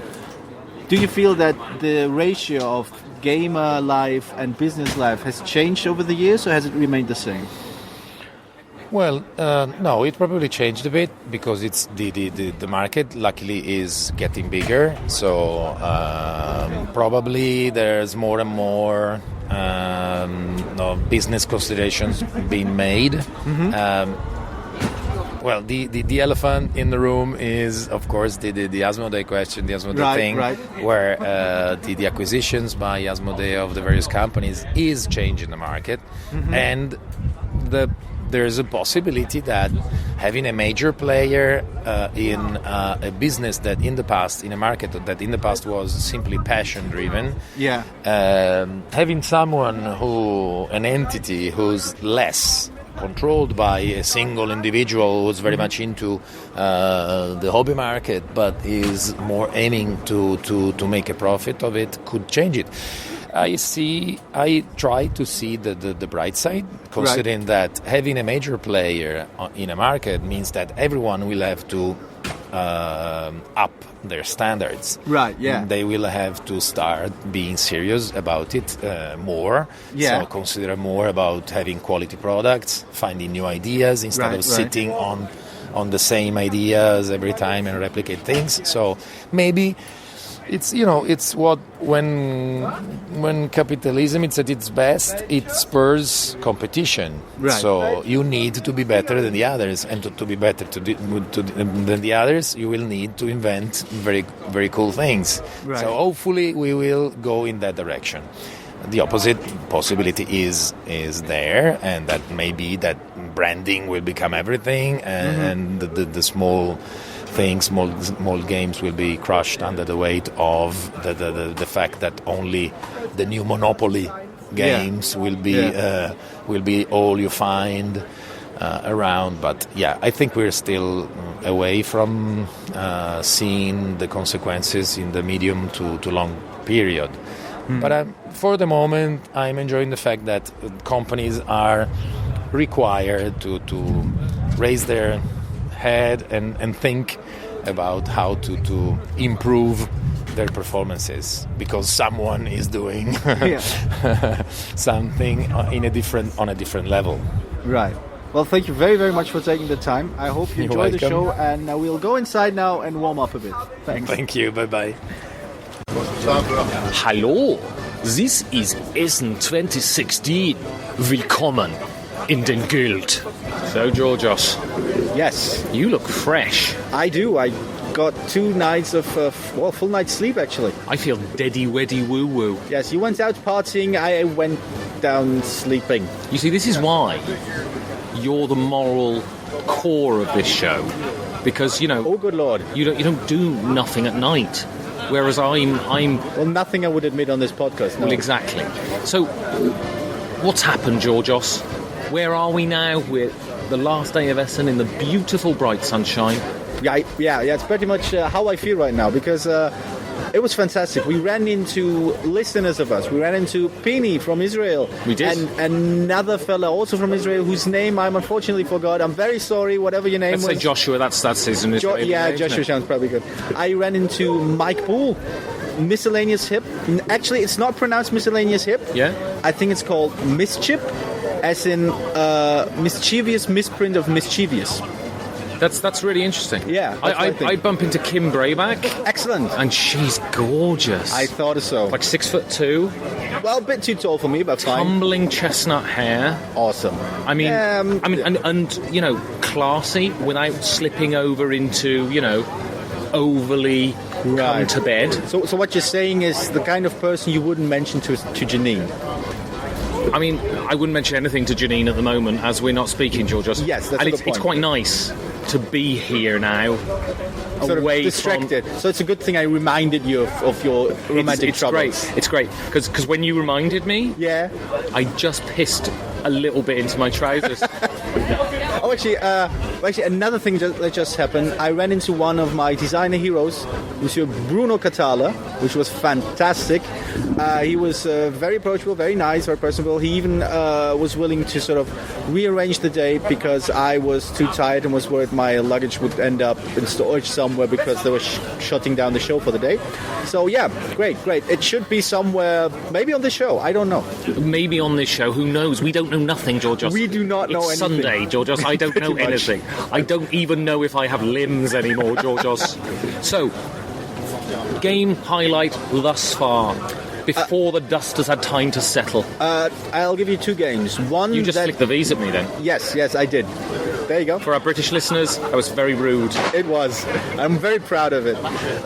Do you feel that the ratio of gamer life and business life has changed over the years, or has it remained the same? Well, no, it probably changed a bit because it's the market luckily is getting bigger. So probably there's more and more business considerations being made. Well, the elephant in the room is, of course, the Asmodee question, the Asmodee thing, where the acquisitions by Asmodee of the various companies is changing the market, and there's a possibility that having a major player in a business that in the past, in a market that in the past was simply passion-driven, having an entity who's less controlled by a single individual who's very much into the hobby market but is more aiming to make a profit of it could change it. I try to see the bright side, considering that having a major player in a market means that everyone will have to up their standards. Right, yeah. They will have to start being serious about it more. Yeah. So consider more about having quality products, finding new ideas instead of sitting on the same ideas every time and replicate things. So maybe it's what when capitalism is at its best, it spurs competition. Right. So you need to be better than the others, and to be better than the others, you will need to invent very, very cool things. Right. So hopefully we will go in that direction. The opposite possibility is there, and that maybe that branding will become everything, and the small things, small games will be crushed under the weight of the fact that only the new Monopoly games will be all you find around. But I think we're still away from seeing the consequences in the medium to long period. But for the moment, I'm enjoying the fact that companies are required to raise their head and think about how to improve their performances, because someone is doing something on a different level. Right. Well, thank you very, very much for taking the time. I hope you enjoy the show, and we'll go inside now and warm up a bit. Thanks. Thank you. Bye-bye. Hallo, this is Essen 2016. Willkommen in den Guild. So, Georgios. Yes. You look fresh. I do. I got 2 nights of full night's sleep, actually. I feel deady weddy woo woo. Yes, you went out partying, I went down sleeping. You see, this is why you're the moral core of this show, because Oh, good Lord. you don't do nothing at night, whereas I'm Well, nothing I would admit on this podcast. No. well, exactly. So, what's happened, Georgios? Where are we now? We're the last day of Essen in the beautiful bright sunshine. Yeah, it's pretty much how I feel right now, because it was fantastic. We ran into listeners of us. We ran into Pini from Israel. We did. And another fella also from Israel whose name I'm unfortunately forgot. I'm very sorry, whatever your name Let's was. say Joshua, that's his initial name. Yeah, isn't Joshua it? sounds probably good. I ran into Mike Bull, Miscellaneous Hip. Actually, it's not pronounced Miscellaneous Hip. Yeah? I think it's called Mischip, as in mischievous misprint of mischievous. That's really interesting. Yeah, that's what I think. I bump into Kim Brayback, Excellent. and she's gorgeous. I thought so. Like 6'2", Well, a bit too tall for me, but fine. tumbling chestnut hair. Awesome. I mean, and classy without slipping over into overly come to bed. So what you're saying is the kind of person you wouldn't mention to Janine. I mean, I wouldn't mention anything to Janine at the moment, as we're not speaking, Georgios. Yes, that's and a good it's point. quite nice to be here now, Sort of away distracted. So it's a good thing I reminded you of your romantic it's troubles. great. It's great because when you reminded me, Yeah. I just pissed a little bit into my trousers. Oh, actually, another thing that just happened. I ran into one of my designer heroes, Monsieur Bruno Cathala, which was fantastic. He was very approachable, very nice, very personable. He even was willing to sort of rearrange the day because I was too tired and was worried my luggage would end up in storage somewhere because they were shutting down the show for the day. So yeah, great. It should be somewhere, maybe on the show. I don't know. Maybe on this show, who knows? We don't know nothing, Georgios. We do not know it's anything. Sunday, Georgios. I don't know Pretty much. anything. I don't even know if I have limbs anymore, Georgios. So, game highlight thus far, before the dust has had time to settle. I'll give you 2 games. One You just that... flicked the V's at me then. Yes, I did. There you go. For our British listeners, I was very rude. It was. I'm very proud of it.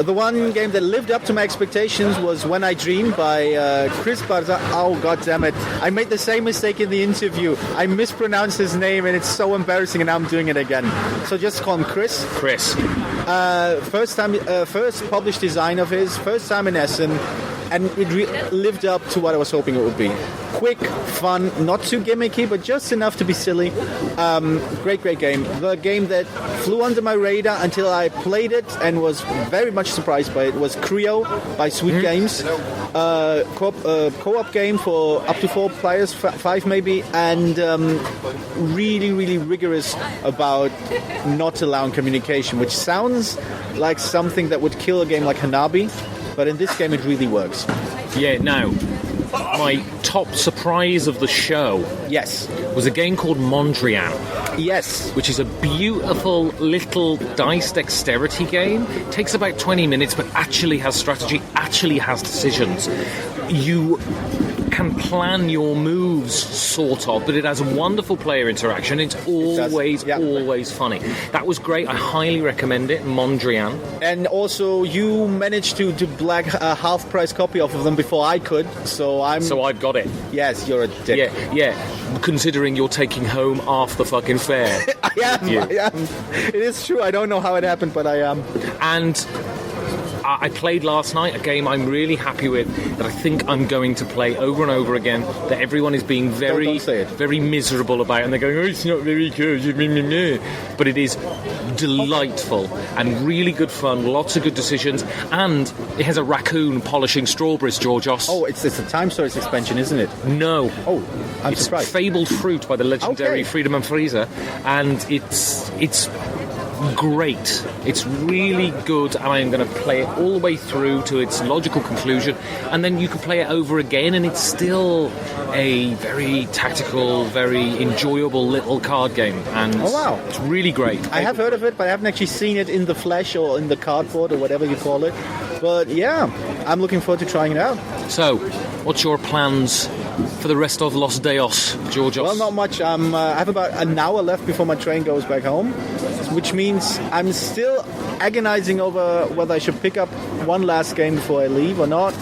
The one game that lived up to my expectations was When I Dream by Chris Darsaklis. Oh, god damn it. I made the same mistake in the interview. I mispronounced his name and it's so embarrassing and now I'm doing it again. So just call him Chris. Chris. First published design of his, first time in Essen, and it lived up to what I was hoping it would be. Quick, fun, not too gimmicky, but just enough to be silly. Great game. The game that flew under my radar until I played it and was very much surprised by it was Creo by Sweet Games. Co-op game for up to 4 players, 5 maybe, and really rigorous about not allowing communication, which sounds like something that would kill a game like Hanabi, but in this game it really works. Yeah, now, my top surprise of the show Yes. was a game called Mondrian, Yes. which is a beautiful little dice dexterity game. Takes about 20 minutes, but actually has strategy, actually has decisions. You can plan your moves, sort of, but it has a wonderful player interaction. It's always funny. That was great. I highly recommend it, Mondrian. And also, you managed to black a half-price copy of them before I could, so So I've got it. Yes, you're a dick. Yeah. Considering you're taking home half the fucking fare. I am. It is true. I don't know how it happened, but I am. And I played last night a game I'm really happy with, that I think I'm going to play over and over again, that everyone is being Don't say it. very miserable about, and they're going, oh, it's not very good, but it is delightful and really good fun, lots of good decisions, and it has a raccoon polishing strawberries, Georgios. Oh, it's a Time Stories expansion, isn't it? No. Oh, I'm it's surprised. Fabled Fruit by the legendary Friedeman Friese, and it's great. It's really good, and I'm going to play it all the way through to its logical conclusion, and then you can play it over again, and it's still a very tactical, very enjoyable little card game, and it's really great. I have heard of it, but I haven't actually seen it in the flesh or in the cardboard or whatever you call it. But yeah, I'm looking forward to trying it out. So, what's your plans for the rest of Los Deos, Georgios? Well, not much. I have about an hour left before my train goes back home, which means I'm still agonizing over whether I should pick up one last game before I leave or not.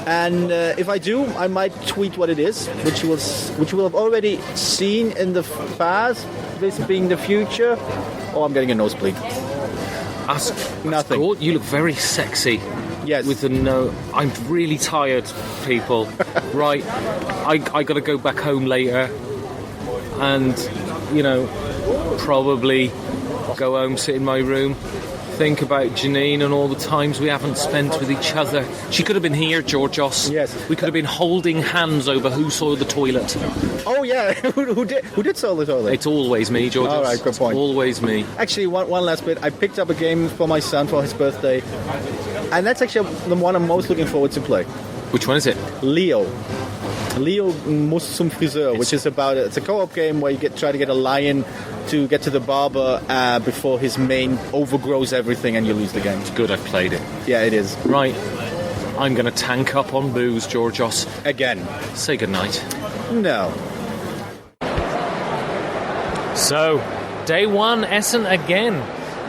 And if I do, I might tweet what it is, which you will have already seen in the past, this being the future. Oh, I'm getting a nosebleed. Nothing. Cool. You look very sexy. Yes. With the no, I'm really tired, people. Right, I got to go back home later, and probably go home, sit in my room, think about Janine and all the times we haven't spent with each other. She could have been here, Georgios. Yes. We could have been holding hands over who saw the toilet. Oh yeah, who did saw the toilet? It's always me, Georgios. All right, good point. It's always me. Actually, one last bit. I picked up a game for my son for his birthday, and that's actually the one I'm most looking forward to play. Which one is it? Leo muss zum Friseur, which is about it's a co-op game where you try to get a lion to get to the barber before his mane overgrows everything and you lose the game. It's good, I've played it. Yeah, it is. Right, I'm going to tank up on booze, Georgios. Again. Say goodnight. No. So, day one, Essen again,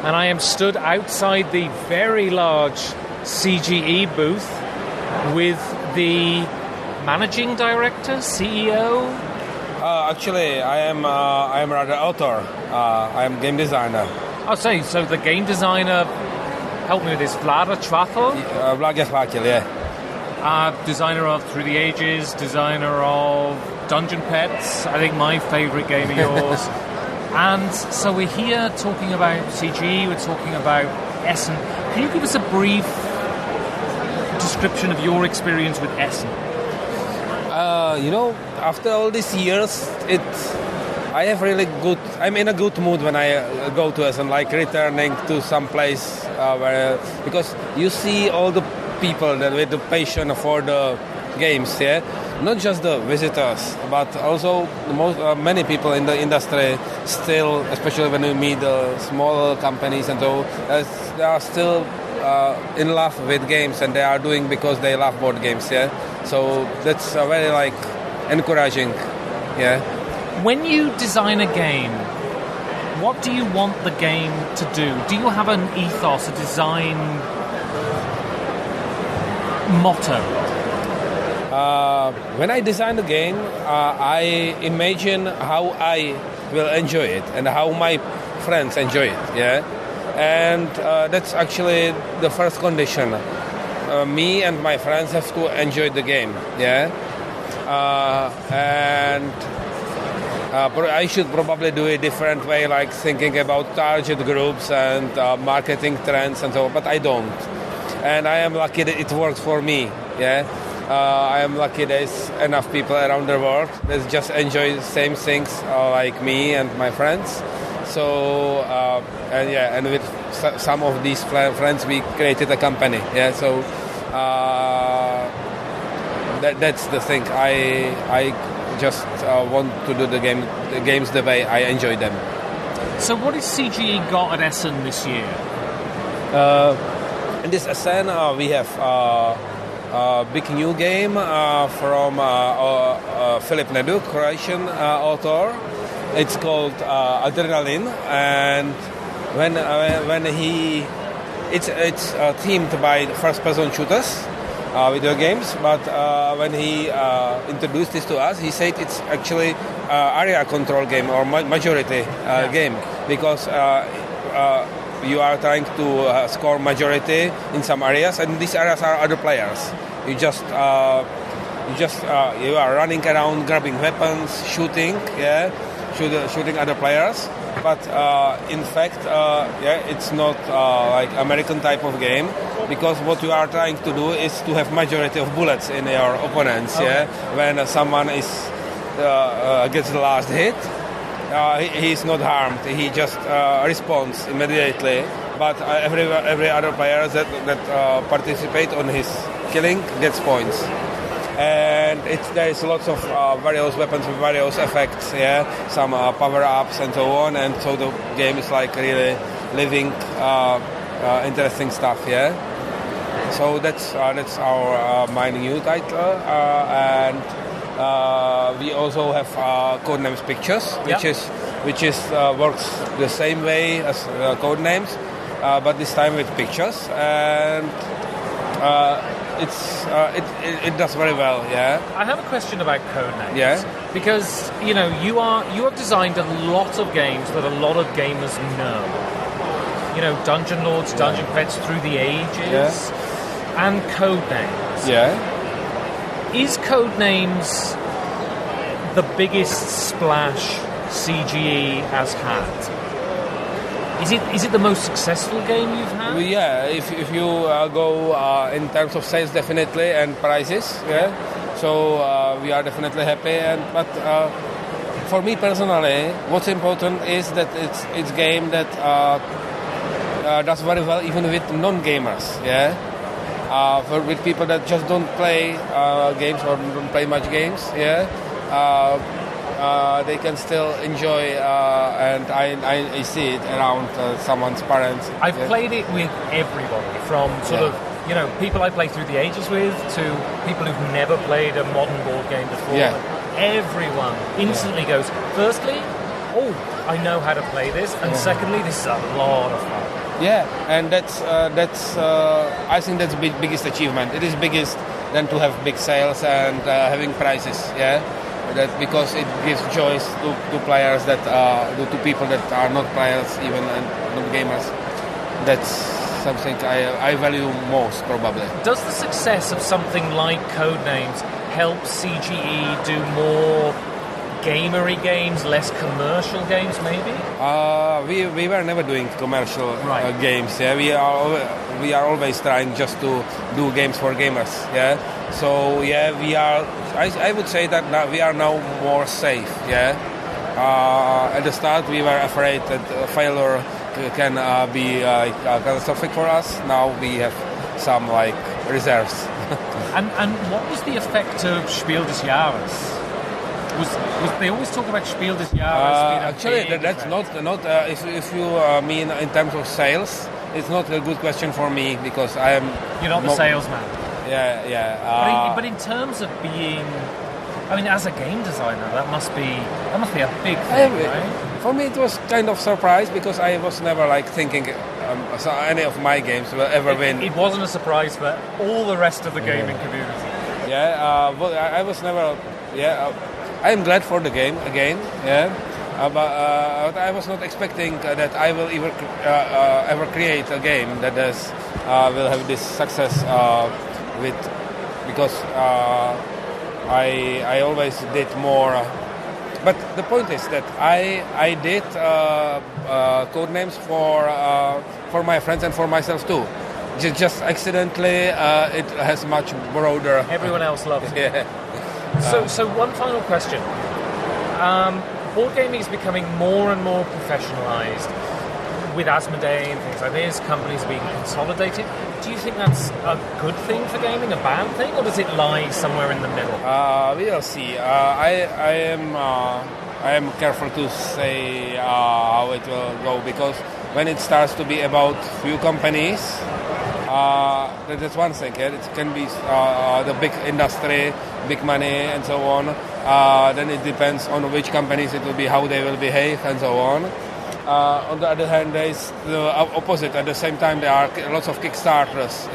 and I am stood outside the very large CGE booth with the managing director, CEO. Actually, I am rather author. I am game designer. Oh, so the game designer, help me with this, Vlaada Chvatil? Vlaada Chvatil, yeah. Designer of Through the Ages, designer of Dungeon Pets, I think my favourite game of yours. And so we're here talking about CGE, we're talking about Essen. Can you give us a brief description of your experience with Essen? After all these years, I'm in a good mood when I go to Essen, like returning to some place because you see all the people that with the passion for the games, yeah, not just the visitors, but also many people in the industry still, especially when you meet the small companies and so, they are still in love with games and they are doing because they love board games, yeah. So that's very encouraging, yeah. When you design a game, what do you want the game to do? Do you have an ethos, a design motto? When I design a game, I imagine how I will enjoy it and how my friends enjoy it, yeah. And that's actually the first condition. Me and my friends have to enjoy the game, yeah. And I should probably do it a different way, like thinking about target groups and marketing trends and so on, but I don't. And I am lucky that it works for me, yeah. I am lucky there's enough people around the world that just enjoy the same things like me and my friends. So, and with some of these friends we created a company, yeah. So that's the thing. I just want to do the games the way I enjoy them. So what has CGE got at Essen this year? In this Essen we have a big new game from Filip Neduk, Croatian author. It's called Adrenaline, and it's themed by first-person shooters, video games. But when he introduced this to us, he said it's actually area control game or majority game, because you are trying to score majority in some areas, and these areas are other players. You are running around, grabbing weapons, shooting, yeah. Shooting other players, but in fact, it's not like American type of game, because what you are trying to do is to have majority of bullets in your opponents. Okay. When someone is gets the last hit, he is not harmed. He just responds immediately. But every other player that participate on his killing gets points. And there is lots of various weapons with various effects, some power-ups and so on, and so the game is like really living, interesting stuff, So that's my new title, and we also have Codenames Pictures, which works the same way as Codenames, but this time with pictures, and it does very well. I have a question about Codenames. Because you have designed a lot of games that a lot of gamers know. Dungeon Lords, Dungeon Pets Through the Ages, and Codenames. Is Codenames the biggest splash CGE has had? Is it the most successful game you've had? If you go in terms of sales, definitely, and prices, So we are definitely happy. But for me personally, what's important is that it's game that does very well even with non-gamers. With people that just don't play games or don't play much games. They can still enjoy, and I see it around someone's parents. I've played it with everybody, from sort of people I play Through the Ages with to people who've never played a modern board game before. Everyone instantly goes, firstly, I know how to play this, and secondly, this is a lot of fun. And that's I think that's the biggest achievement. It is biggest than to have big sales and having prizes. That because it gives choice to players to people that are not players even and not gamers. That's something I value most, probably. Does the success of something like Codenames help CGE do more gamery games, less commercial games, maybe? We were never doing commercial games. We are always trying just to do games for gamers. So we are. I would say that now we are now more safe. At the start we were afraid that failure can be catastrophic for us. Now we have some reserves. and what was the effect of Spiel des Jahres? Was they always talk about Spiel des Jahres? Actually, that's not. If you mean in terms of sales, it's not a good question for me because I am. You're not the salesman. But in terms of being, as a game designer, that must be a big thing, right? For me, it was kind of surprise because I was never thinking any of my games will ever win. It wasn't a surprise for all the rest of the gaming community. But I was never. I am glad for the game again. But I was not expecting that I will ever create a game that will have this success because I always did more. But the point is that I did Codenames for my friends and for myself too. Just accidentally, it has much broader. Everyone else loves it. So one final question. Board gaming is becoming more and more professionalized with Asmodee and things like this. Companies are being consolidated. Do you think that's a good thing for gaming, a bad thing, or does it lie somewhere in the middle? We will see. I am careful to say how it will go because when it starts to be about few companies, that's one thing. It can be the big industry, big money, and so on. Then it depends on which companies it will be, how they will behave, and so on. On the other hand, there is the opposite. At the same time, there are lots of Kickstarters.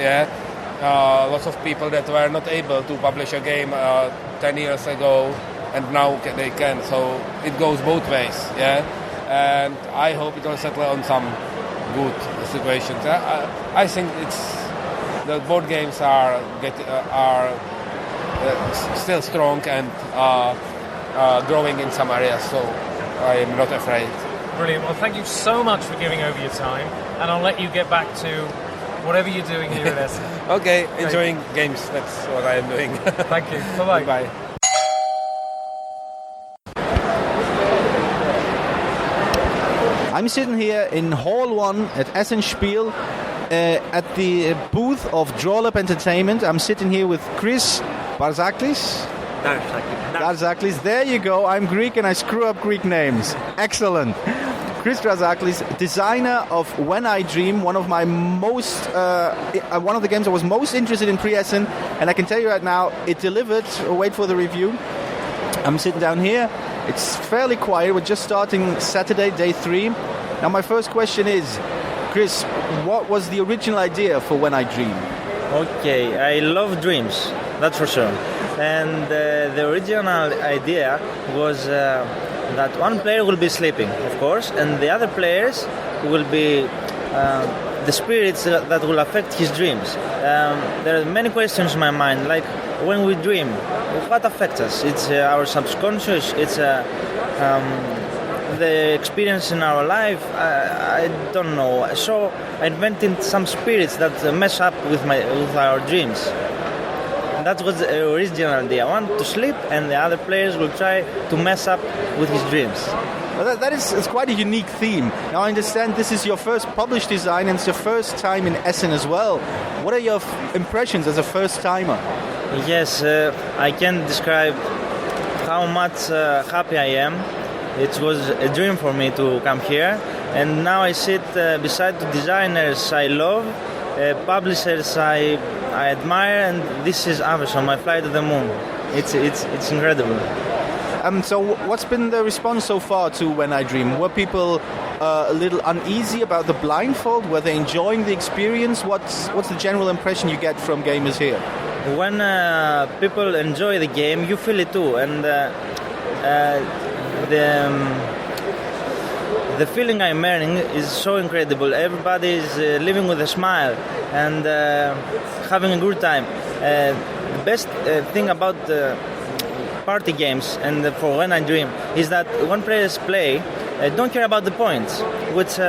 Lots of people that were not able to publish a game 10 years ago, and now they can. So it goes both ways. And I hope it will settle on some good situations. I think the board games are still strong and growing in some areas, so I am not afraid. Brilliant. Well, thank you so much for giving over your time, and I'll let you get back to whatever you're doing here at Essen. Okay, enjoying games. That's what I am doing. Thank you. Bye-bye. Bye. I'm sitting here in Hall 1 at Essen Spiel at the booth of Drawlab Entertainment. I'm sitting here with Chris Darsaklis. Darsaklis. There you go. I'm Greek and I screw up Greek names. Excellent. Chris Darsaklis, designer of When I Dream, one of my most, one of the games I was most interested in pre-Essen, and I can tell you right now, it delivered. Wait for the review. I'm sitting down here. It's fairly quiet. We're just starting Saturday, day 3. Now, my first question is, Chris, what was the original idea for When I Dream? Okay, I love dreams, that's for sure. And the original idea was that one player will be sleeping, of course, and the other players will be the spirits that will affect his dreams. There are many questions in my mind, like when we dream, what affects us? It's our subconscious, it's the experience in our life, I don't know. So I invented some spirits that mess up with our dreams. That was the original idea. I want to sleep, and the other players will try to mess up with his dreams. Well, that is it's quite a unique theme. Now, I understand this is your first published design, and it's your first time in Essen as well. What are your impressions as a first-timer? Yes, I can describe how much happy I am. It was a dream for me to come here, and now I sit beside the designers I love, publishers I admire, and this is awesome. I fly to the moon. It's incredible. So what's been the response so far to When I Dream? Were people a little uneasy about the blindfold? Were they enjoying the experience? What's the general impression you get from gamers here? When people enjoy the game, you feel it too, and the feeling I'm earning is so incredible. Everybody is living with a smile and having a good time. The best thing about party games and for When I Dream is that when players play, don't care about the points, which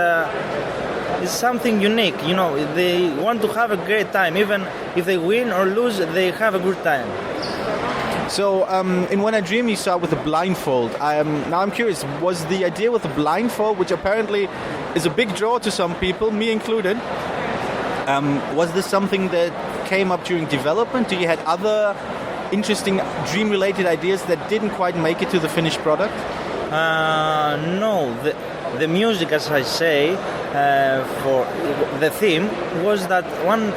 is something unique. You know, they want to have a great time. Even if they win or lose, they have a good time. So, in When I Dream, you start with a blindfold. Now I'm curious, was the idea with the blindfold, which apparently is a big draw to some people, me included, was this something that came up during development? Do you had other interesting dream-related ideas that didn't quite make it to the finished product? No, the music, as I say, for the theme was that one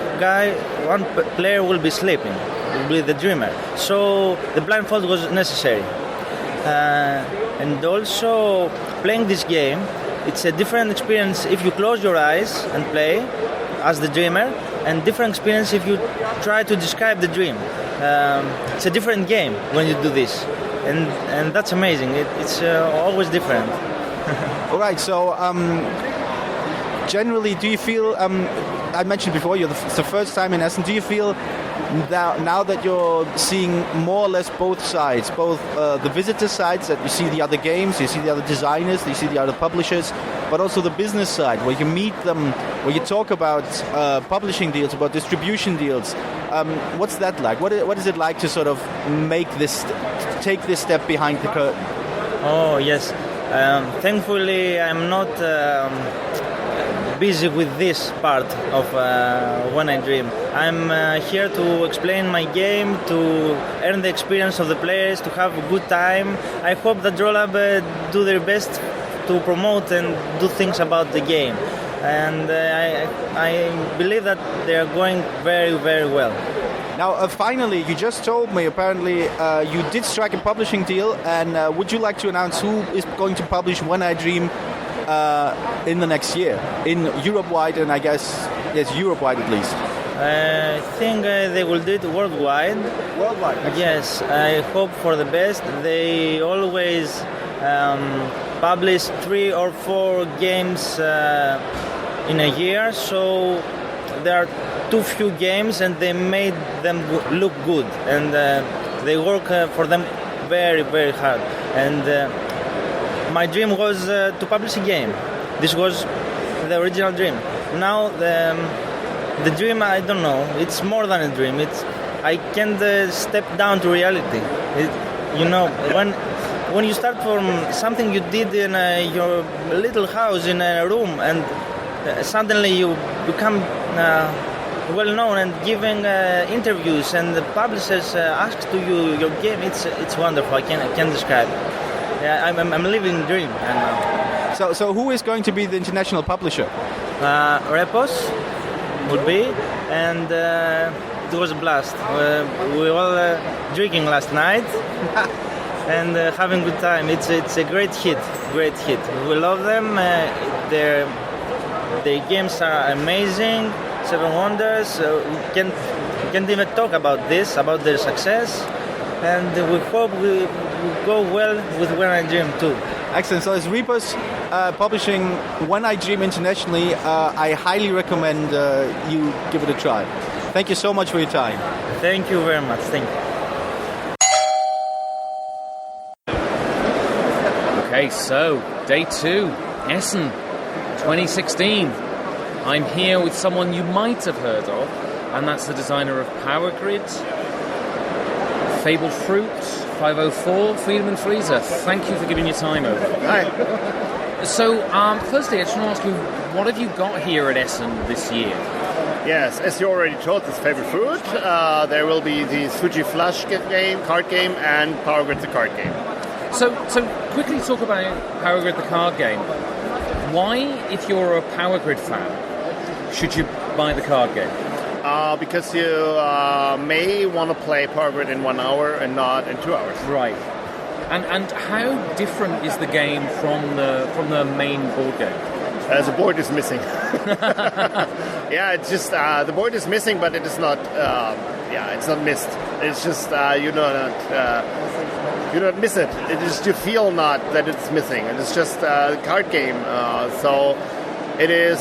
player will be sleeping, will be the dreamer. So the blindfold was necessary. And also, playing this game, it's a different experience if you close your eyes and play as the dreamer, and different experience if you try to describe the dream. It's a different game when you do this, and that's amazing. It's always different. All right, so generally, do you feel, I mentioned before, it's the first time in Essen, do you feel now that you're seeing more or less both sides, both the visitor sides, that you see the other games, you see the other designers, you see the other publishers, but also the business side, where you meet them, where you talk about publishing deals, about distribution deals. What's that like? What is it like to sort of take this step behind the curtain? Oh, yes. Thankfully, I'm not busy with this part of When I Dream. I'm here to explain my game, to earn the experience of the players, to have a good time. I hope that Drawlab do their best to promote and do things about the game. And I believe that they are going very, very well. Now, finally, you just told me, apparently, you did strike a publishing deal, and would you like to announce who is going to publish When I Dream in the next year, in Europe-wide, and I guess, yes, Europe-wide at least? I think they will do it worldwide. Worldwide? Yes, I hope for the best. They always publish 3 or 4 games in a year, so there are too few games and they made them look good, and they work for them very, very hard. And my dream was to publish a game. This was the original dream. Now the dream, I don't know. It's more than a dream. I can't step down to reality. When you start from something you did in your little house in a room, and suddenly you become well known and giving interviews, and the publishers ask to you your game. It's wonderful. I can't describe. I'm living a dream. So who is going to be the international publisher? Repos would be, and it was a blast. We were all drinking last night and having a good time. It's a great hit. We love them. Their games are amazing. 7 Wonders. We can't even talk about their success, and we hope we go well with When I Dream too. Excellent. So as Repos publishing When I Dream internationally, I highly recommend you give it a try. Thank you so much for your time. Thank you very much. Thank you. Okay, so day 2, Essen, 2016. I'm here with someone you might have heard of, and that's the designer of Power Grid, Fabled Fruit, 504, Friedeman Friese. Thank you for giving your time over. Hi. So, firstly, I just want to ask you, what have you got here at Essen this year? Yes, as you already told, this Fabled Fruit. There will be the Fuji Flash game, card game, and Power Grid, the card game. So quickly talk about Power Grid, the card game. Why, if you're a Power Grid fan, should you buy the card game? Because you may want to play Power Grid in 1 hour and not in 2 hours. Right. And how different is the game from the main board game? The board is missing. Yeah, it's just the board is missing, but it is not. It's not missed. It's just you don't miss it. It is you feel not that it's missing. It is just a card game. So it is.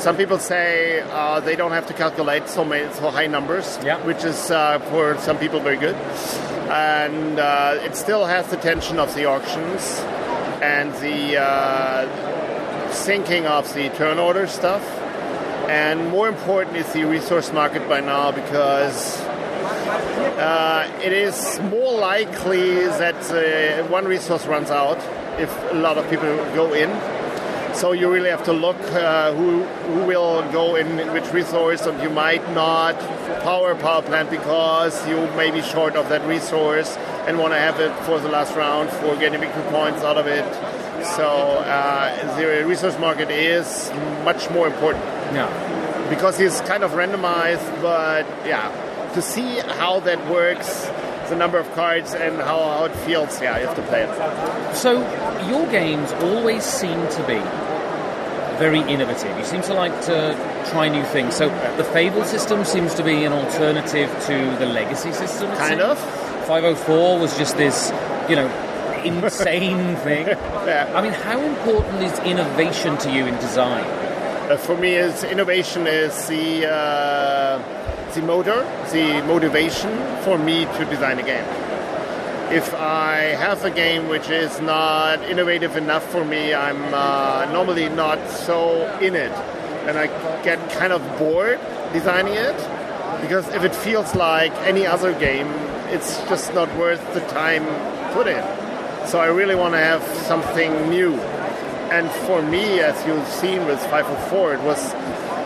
Some people say they don't have to calculate so high numbers, which is for some people very good. And it still has the tension of the auctions and the syncing of the turn order stuff. And more important is the resource market by now, because it is more likely that one resource runs out if a lot of people go in. So you really have to look who will go in which resource, and you might not power plant because you may be short of that resource and want to have it for the last round for getting victory points out of it. So the resource market is much more important. Yeah. Because it's kind of randomized, but to see how that works, the number of cards and how it feels, you have to play it. So your games always seem to be very innovative. You seem to like to try new things. So the Fable system seems to be an alternative to the legacy system. Kind of. 504 was just this, insane thing. Yeah. I mean, how important is innovation to you in design? For me, innovation is the motor, the motivation for me to design a game. If I have a game which is not innovative enough for me, I'm normally not so in it. And I get kind of bored designing it, because if it feels like any other game, it's just not worth the time put in. So I really want to have something new. And for me, as you've seen with 504, it was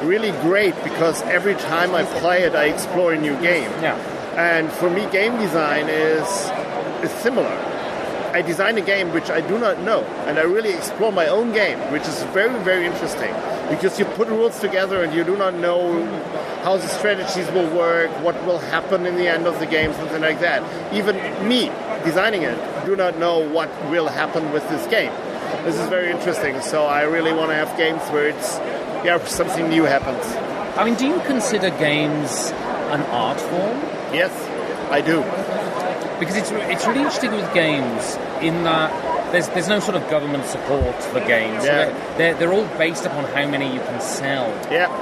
really great because every time I play it, I explore a new game. Yeah. And for me, game design is similar. I design a game which I do not know, and I really explore my own game, which is very, very interesting, because you put rules together and you do not know how the strategies will work, what will happen in the end of the game, something like that. Even me, designing it, do not know what will happen with this game. This is very interesting, so I really want to have games where something new happens. I mean, do you consider games an art form? Yes, I do. Because it's really interesting with games in that there's no sort of government support for games. Yeah. So they're all based upon how many you can sell,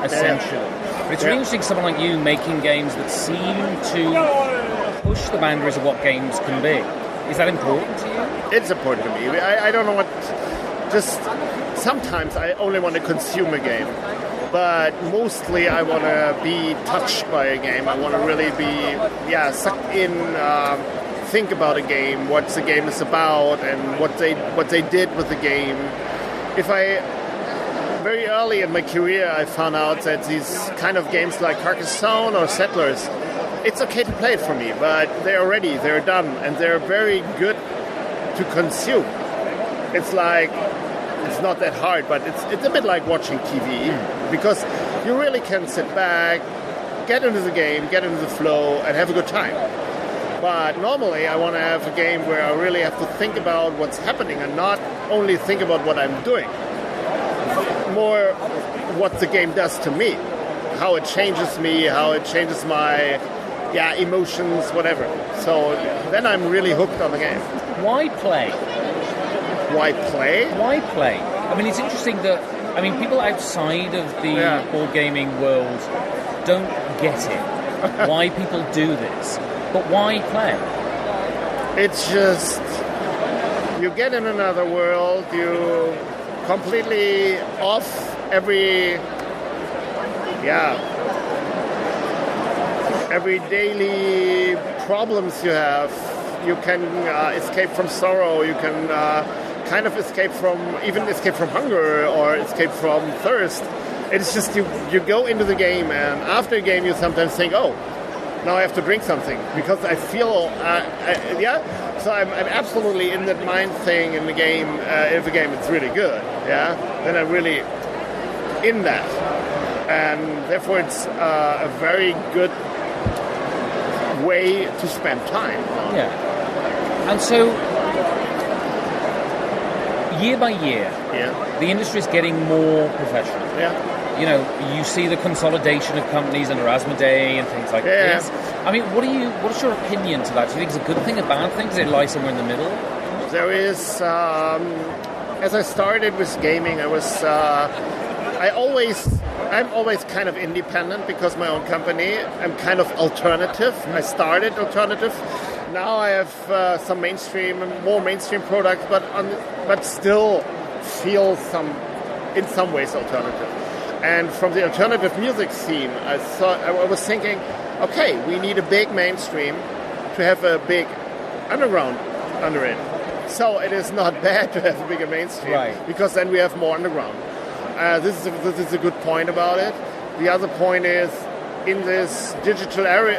essentially. But it's really interesting, someone like you making games that seem to push the boundaries of what games can be. Is that important to you? It's important to me. I don't know what... Just sometimes I only want to consume a game. But mostly I want to be touched by a game. I want to really be, sucked in, think about a game, what the game is about, and what they did with the game. Very early in my career, I found out that these kind of games like Carcassonne or Settlers, it's okay to play it for me, but they're ready, they're done, and they're very good to consume. It's like, it's not that hard, but it's a bit like watching TV, because you really can sit back, get into the game, get into the flow, and have a good time. But normally I want to have a game where I really have to think about what's happening and not only think about what I'm doing. More what the game does to me, how it changes me, how it changes my emotions, whatever. So then I'm really hooked on the game. Why play? Why play? Why play? I mean, it's interesting that, people outside of the board gaming world don't get it. Why people do this. But why play? It's just, you get in another world, you completely off every daily problems you have. You can escape from sorrow, you can kind of escape from hunger or escape from thirst. It's just you go into the game, and after a game you sometimes think, oh, now I have to drink something because I feel, So I'm absolutely in that mind thing in the game. If the game is really good, then I'm really in that, and therefore it's a very good way to spend time. And so, year by year, the industry is getting more professional. You see the consolidation of companies under Asmodee and things like this. I mean, what's your opinion to that? Do you think it's a good thing, a bad thing? Does it lie somewhere in the middle? There is, as I started with gaming, I'm always kind of independent because my own company. I'm kind of alternative. I started alternative. Now I have some more mainstream products, but still feel in some ways alternative. And from the alternative music scene, I was thinking, okay, we need a big mainstream to have a big underground under it. So it is not bad to have a bigger mainstream, because then we have more underground. This is a good point about it. The other point is, in this digital era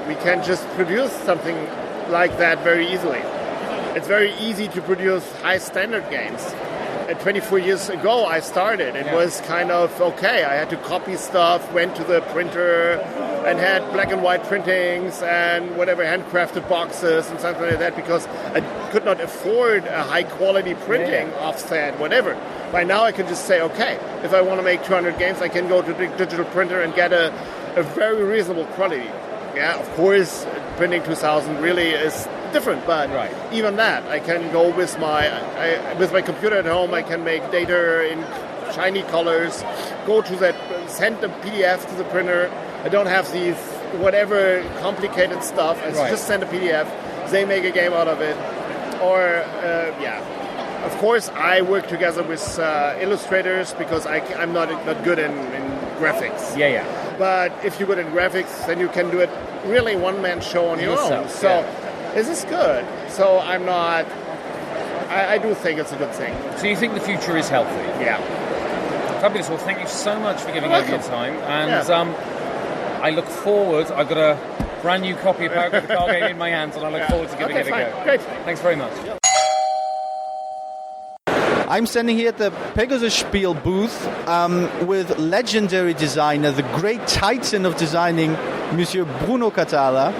we can just produce something like that very easily. It's very easy to produce high standard games. 24 years ago I started. It was kind of okay. I had to copy stuff, went to the printer and had black and white printings and whatever, handcrafted boxes and something like that, because I could not afford a high quality printing, offset, whatever. By now I can just say, okay, if I want to make 200 games, I can go to the digital printer and get a very reasonable quality. Of course, printing 2000 really is different, but even that, I can go with my computer at home. I can make data in shiny colors, go to that, send the PDF to the printer. I don't have these whatever complicated stuff. I just send a PDF. They make a game out of it. Or of course, I work together with illustrators because I'm not good in graphics. But if you're good in graphics, then you can do it really one-man show on your own. So this is good. So I'm not... I do think it's a good thing. So you think the future is healthy? Yeah. Fabulous. Well, thank you so much for giving up your time. And I look forward... I've got a brand new copy of Power of the Card Game in my hands, and I look forward to giving it a go. Great. Thanks very much. I'm standing here at the Pegasus Spiel booth with legendary designer, the great titan of designing, Monsieur Bruno Cathala.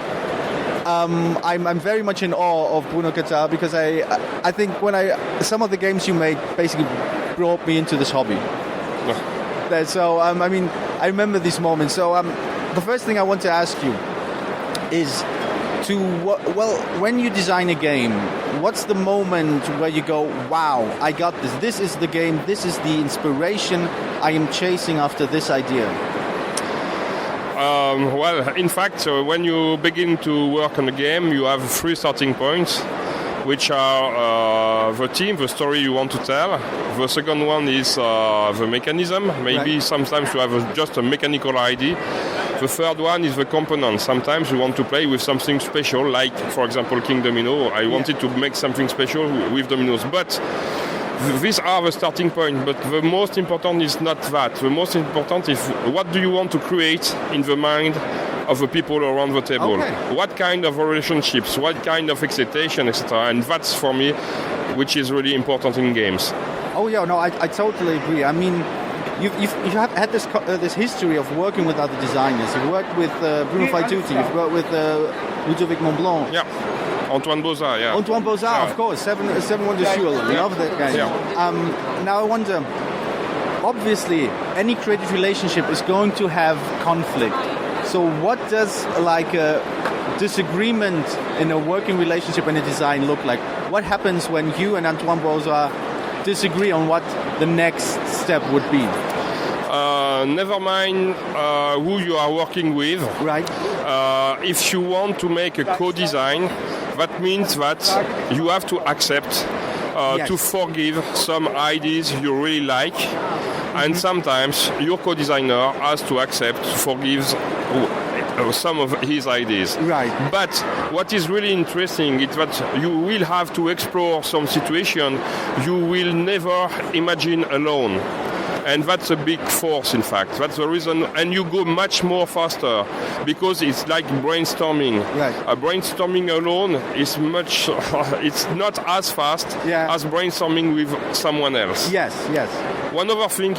I'm very much in awe of Bruno Cathala because I think some of the games you made basically brought me into this hobby. So I remember these moments. So the first thing I want to ask you is, when you design a game, what's the moment where you go, wow, I got this. This is the game. This is the inspiration I am chasing after this idea. Well, in fact, when you begin to work on a game, you have 3 starting points, which are the theme, the story you want to tell. The second one is the mechanism. Maybe sometimes you have just a mechanical idea. The third one is the component. Sometimes you want to play with something special, like, for example, King Domino. I wanted to make something special with dominoes. But these are the starting point, but the most important is not that. The most important is what do you want to create in the mind of the people around the table. Okay. What kind of relationships, what kind of excitation, etc. And that's, for me, which is really important in games. Oh, yeah, no, I totally agree. I mean, you have had this history of working with other designers. You've worked with Bruno Cathala, you've worked with Ludovic Montblanc. Yeah. Antoine Bozat, yeah. Antoine Bozat, of course. Seven Wonders Duel. Love that guy. Yeah. Now I wonder, obviously, any creative relationship is going to have conflict. So what does like a disagreement in a working relationship and a design look like? What happens when you and Antoine Bozat disagree on what the next step would be? Never mind who you are working with. Right. If you want to make a co-design, that means that you have to accept to forgive some ideas you really like, and sometimes your co-designer has to accept to forgive some of his ideas. Right. But what is really interesting is that you will have to explore some situation you will never imagine alone. And that's a big force, in fact. That's the reason. And you go much more faster because it's like brainstorming. Right. Brainstorming alone is much, it's not as fast as brainstorming with someone else. Yes, yes. One other thing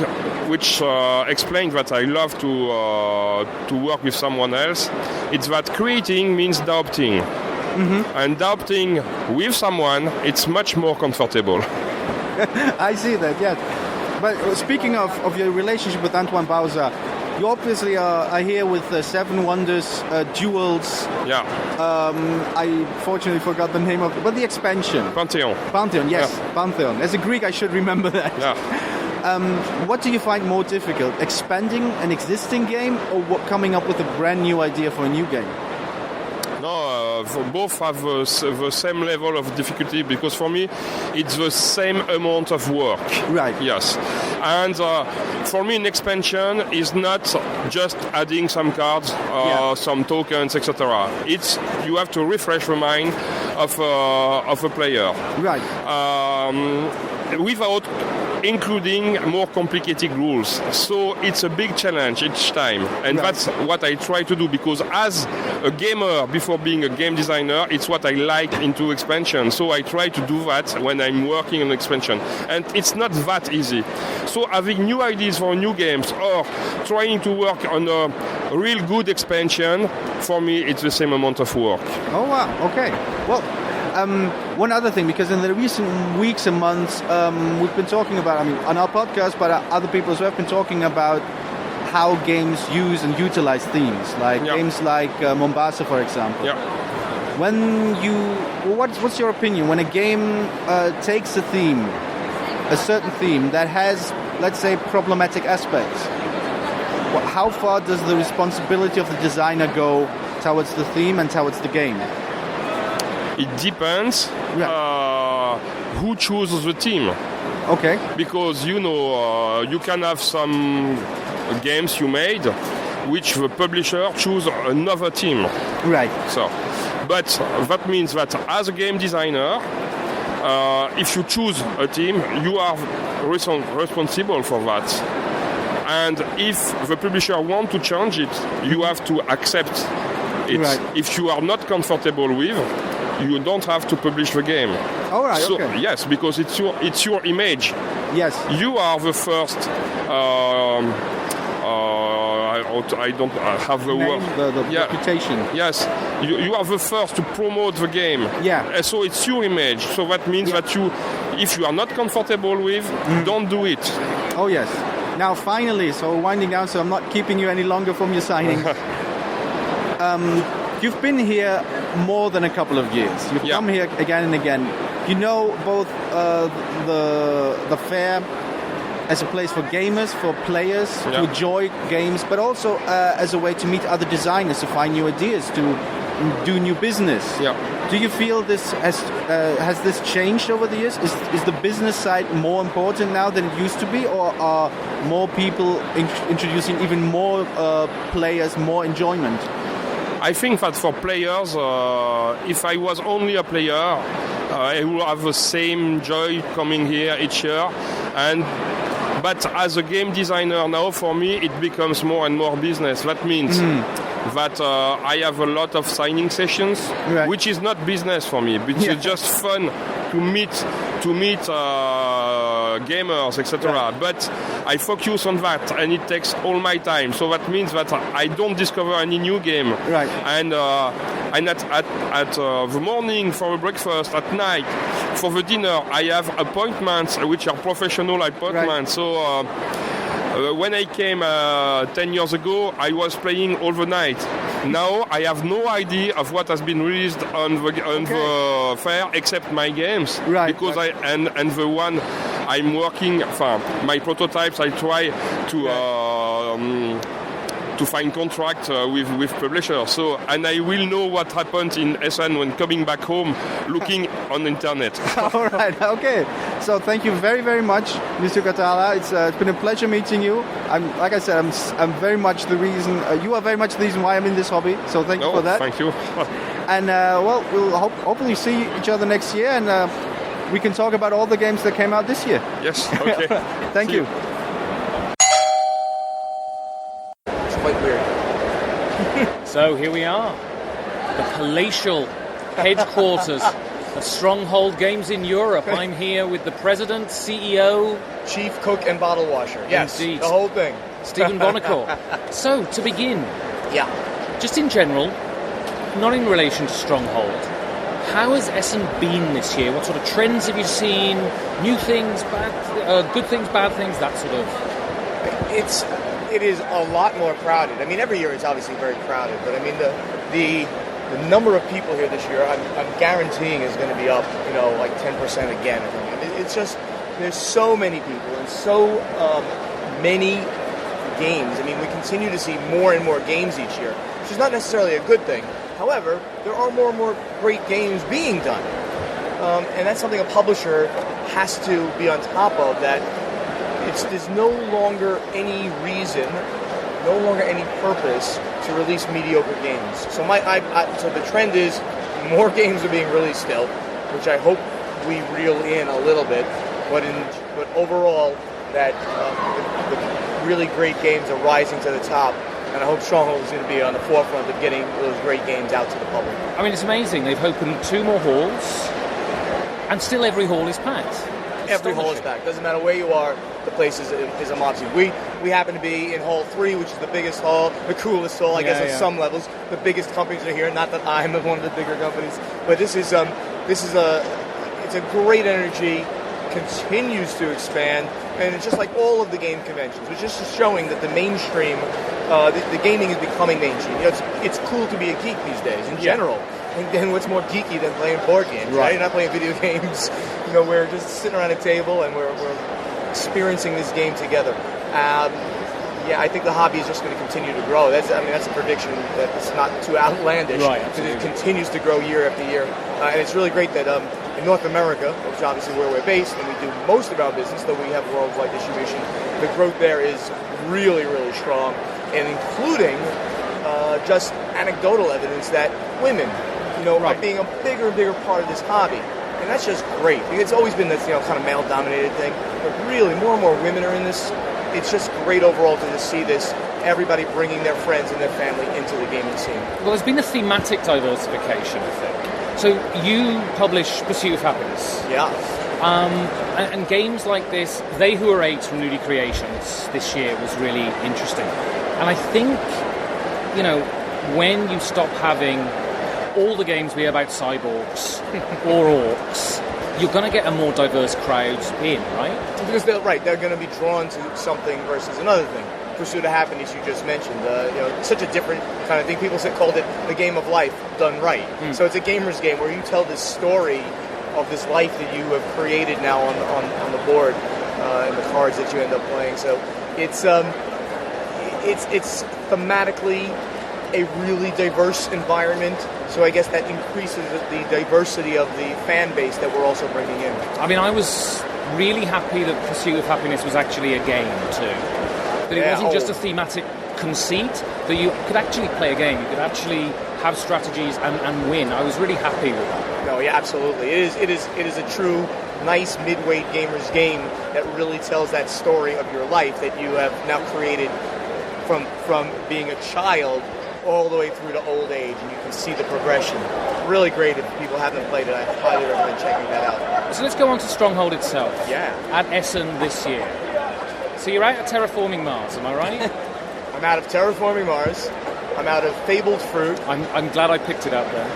which explains that I love to work with someone else, it's that creating means doubting. Mm-hmm. And doubting with someone, it's much more comfortable. I see that, yes. But speaking of your relationship with Antoine Bozat, you obviously are here with Seven Wonders Duels. Yeah. I fortunately forgot the name of it, but the expansion. Pantheon. Pantheon, yes. Yeah. Pantheon. As a Greek, I should remember that. Yeah. What do you find more difficult, expanding an existing game or coming up with a brand new idea for a new game? No, both have the same level of difficulty because for me it's the same amount of work. Right. Yes. And for me an expansion is not just adding some cards, some tokens, etc. It's you have to refresh the mind of a player. Right. Without including more complicated rules. So it's a big challenge each time. And that's what I try to do because as a gamer before being a game designer, it's what I like into expansion. So I try to do that when I'm working on expansion. And it's not that easy. So having new ideas for new games or trying to work on a real good expansion, for me it's the same amount of work. Oh wow, okay. Well, one other thing, because in the recent weeks and months, we've been talking about, I mean, on our podcast, but other people as well have been talking about how games use and utilize themes, like games like Mombasa, for example. Yeah. When you, what's your opinion when a game takes a theme, a certain theme that has, let's say, problematic aspects? How far does the responsibility of the designer go towards the theme and towards the game? It depends who chooses the team. Okay. Because, you know, you can have some games you made which the publisher choose another team. Right. So, but that means that as a game designer, if you choose a team, you are responsible for that. And if the publisher wants to change it, you have to accept it. Right. If you are not comfortable with, you don't have to publish the game. All right. So, okay. yes, because it's your image. Yes. You are the first. I don't have the word. The reputation. Yes, you are the first to promote the game. Yeah. So it's your image. So that means that if you are not comfortable with, don't do it. Oh yes. Now finally, so winding down, so I'm not keeping you any longer from your signing. You've been here more than a couple of years. You've come here again and again. You know both the fair as a place for gamers, for players to enjoy games, but also as a way to meet other designers, to find new ideas, to do new business. Yeah. Do you feel this has this changed over the years? Is the business side more important now than it used to be, or are more people introducing even more players, more enjoyment? I think that for players, if I was only a player, I would have the same joy coming here each year. But as a game designer now, for me, it becomes more and more business. That means that I have a lot of signing sessions, which is not business for me. It's just fun to meet gamers, etc. Right. But I focus on that, and it takes all my time. So that means that I don't discover any new game. Right. And at the morning for a breakfast, at night for the dinner, I have appointments which are professional appointments. Right. So when I came 10 years ago, I was playing all the night. Now I have no idea of what has been released on the fair except my games. Right. Because and the one I'm working, my prototypes, I try to find contract with publishers. So, and I will know what happened in Essen when coming back home, looking on the internet. All right, okay. So thank you very, very much, Mr. Cathala. It's been a pleasure meeting you. Like I said, I'm very much the reason. You are very much the reason why I'm in this hobby. So thank you for that. Thank you. And we'll hopefully see each other next year, and we can talk about all the games that came out this year. Yes. Okay. Thank you. Quite weird. So here we are, the palatial headquarters of Stronghold Games in Europe. I'm here with the president, CEO, chief cook, and bottle washer. Yes, indeed, the whole thing. Stephen Buonocore. So to begin, just in general, not in relation to Stronghold, how has Essen been this year? What sort of trends have you seen? New things, good things, bad things, that sort of. It is a lot more crowded. I mean, every year it's obviously very crowded, but I mean the number of people here this year, I'm guaranteeing is going to be up, like 10% again. I mean, it's just there's so many people and so many games. I mean, we continue to see more and more games each year, which is not necessarily a good thing. However, there are more and more great games being done, and that's something a publisher has to be on top of. That. There's no longer any reason, no longer any purpose to release mediocre games. So so the trend is more games are being released still, which I hope we reel in a little bit. But overall, that the really great games are rising to the top, and I hope Stronghold is going to be on the forefront of getting those great games out to the public. I mean, it's amazing. They've opened 2 more halls, and still every hall is packed. Every hall is packed. Doesn't matter where you are, the place is a mob scene. We happen to be in Hall 3, which is the biggest hall, the coolest hall, I guess, on some levels. The biggest companies are here. Not that I'm one of the bigger companies, but it's a great energy, continues to expand, and it's just like all of the game conventions, which is just showing that the mainstream, the gaming is becoming mainstream. It's cool to be a geek these days in general. And then what's more geeky than playing board games, right? You're not playing video games. We're just sitting around a table and we're experiencing this game together. I think the hobby is just going to continue to grow. That's a prediction that's not too outlandish. Right, because it continues to grow year after year. And it's really great that in North America, which is obviously where we're based, and we do most of our business, though we have worldwide distribution, the growth there is really, really strong, and including just anecdotal evidence that women are being a bigger and bigger part of this hobby. And that's just great. It's always been this kind of male-dominated thing, but really more and more women are in this. It's just great overall to just see this, everybody bringing their friends and their family into the gaming scene. Well, there's been a thematic diversification, I think. So you publish Pursuit of Happiness. Yeah. And games like this, They Who Are 8 from Newly Creations this year was really interesting. And I think, when you stop having all the games be about cyborgs or orcs, you're going to get a more diverse crowd in, right? Because they're going to be drawn to something versus another thing. Pursuit of Happiness, you just mentioned, such a different kind of thing. People called it the game of life done right. So it's a gamer's game where you tell this story of this life that you have created now on the board. and the cards that you end up playing. So it's thematically a really diverse environment. So I guess that increases the diversity of the fan base that we're also bringing in. I mean, I was really happy that Pursuit of Happiness was actually a game too. That it wasn't just a thematic conceit, that you could actually play a game, you could actually have strategies and win. I was really happy with that. No, yeah, absolutely. It is a true, nice mid-weight gamer's game that really tells that story of your life that you have now created from being a child all the way through to old age, and you can see the progression. Really great. If people haven't played it, I highly recommend checking that out. So let's go on to Stronghold itself. Yeah. At Essen this year. So you're out at Terraforming Mars, am I right? I'm out of Terraforming Mars. I'm out of Fabled Fruit. I'm glad I picked it up there.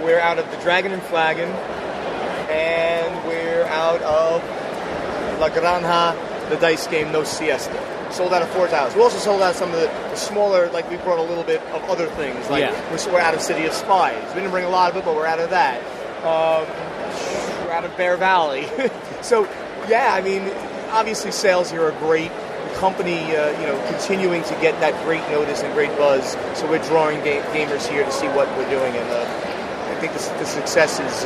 We're out of the Dragon and Flagon. And we're out of La Granja, the dice game No Siesta. Sold out of 4 tiles. We also sold out some of the smaller, like we brought a little bit of other things. Like we're out of City of Spies. We didn't bring a lot of it, but we're out of that. We're out of Bear Valley. So, yeah, I mean, obviously sales here are great. The company, continuing to get that great notice and great buzz. So we're drawing gamers here to see what we're doing, and I think the success is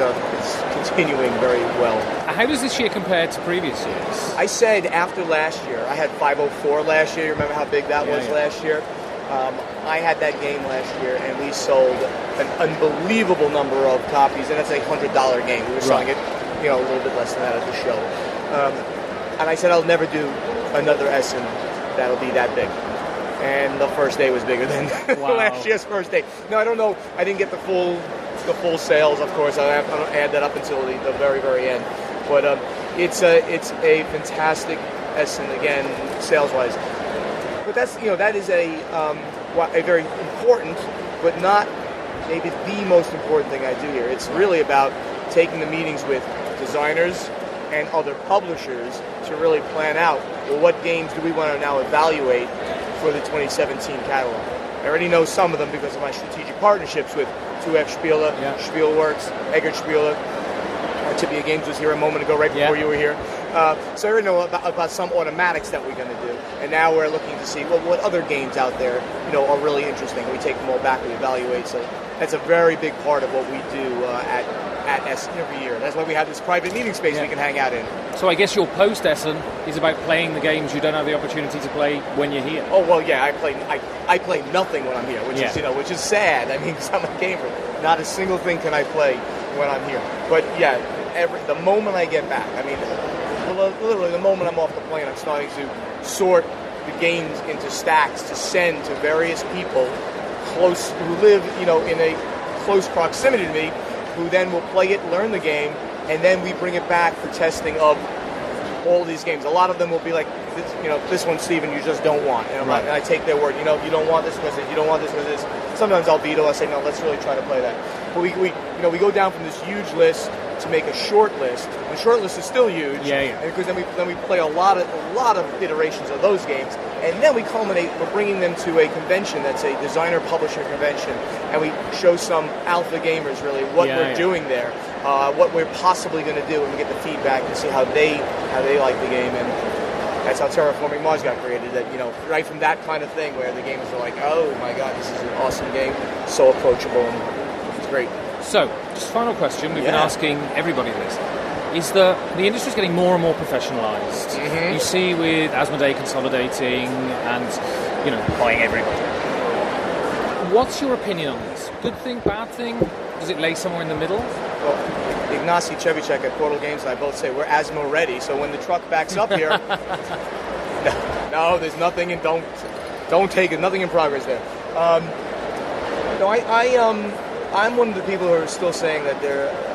continuing very well. How does this year compare to previous years? I said after last year, I had 504 last year. You remember how big that was last year? I had that game last year, and we sold an unbelievable number of copies, and that's a $100 game. We were selling it, a little bit less than that at the show. And I said I'll never do another Essen that'll be that big. And the first day was bigger than last year's first day. No, I don't know. I didn't get the full sales, of course. I don't add that up until the very, very end. But it's a fantastic Essen, again, sales-wise. But that is a very important, but not maybe the most important thing I do here. It's really about taking the meetings with designers and other publishers to really plan out, well, what games do we want to now evaluate for the 2017 catalog. I already know some of them because of my strategic partnerships with 2F Spiele, Spielworks, Eggert Spiele. Artipia Games was here a moment ago, right before you were here. So I already know about some automatics that we're going to do. And now we're looking to see, well, what other games out there, are really interesting. We take them all back, we evaluate. So that's a very big part of what we do at Essen every year. That's why we have this private meeting space we can hang out in. So I guess your post-Essen is about playing the games you don't have the opportunity to play when you're here. Oh, well, yeah, I play nothing when I'm here, which is sad. I mean, because I'm a gamer. Not a single thing can I play when I'm here. But, yeah, the moment I get back, I mean, literally the moment I'm off the plane, I'm starting to sort the games into stacks to send to various people close who live, in a close proximity to me, who then will play it, learn the game, and then we bring it back for testing of all these games. A lot of them will be like, this one, Steven, you just don't want. And I take their word, you don't want this because you don't want this because this. Sometimes I'll veto. I say, no, let's really try to play that. But we go down from this huge list to make a short list. The short list is still huge. Because then we play a lot of iterations of those games, and then we culminate. We're bringing them to a convention that's a designer publisher convention, and we show some alpha gamers really what we're doing there, what we're possibly going to do, and we get the feedback and see how they like the game. And that's how Terraforming Mars got created. That right from that kind of thing where the gamers are like, oh my god, this is an awesome game, so approachable, and it's great. So, just final question, we've been asking everybody this, is the industry's getting more and more professionalised. Mm-hmm. You see with Asmodee consolidating and, buying everybody. What's your opinion on this? Good thing, bad thing? Does it lay somewhere in the middle? Well, Ignacy Chevicek at Portal Games and I both say we're Asmo ready, so when the truck backs up here, no, there's nothing, and don't take it, nothing in progress there. I'm one of the people who are still saying that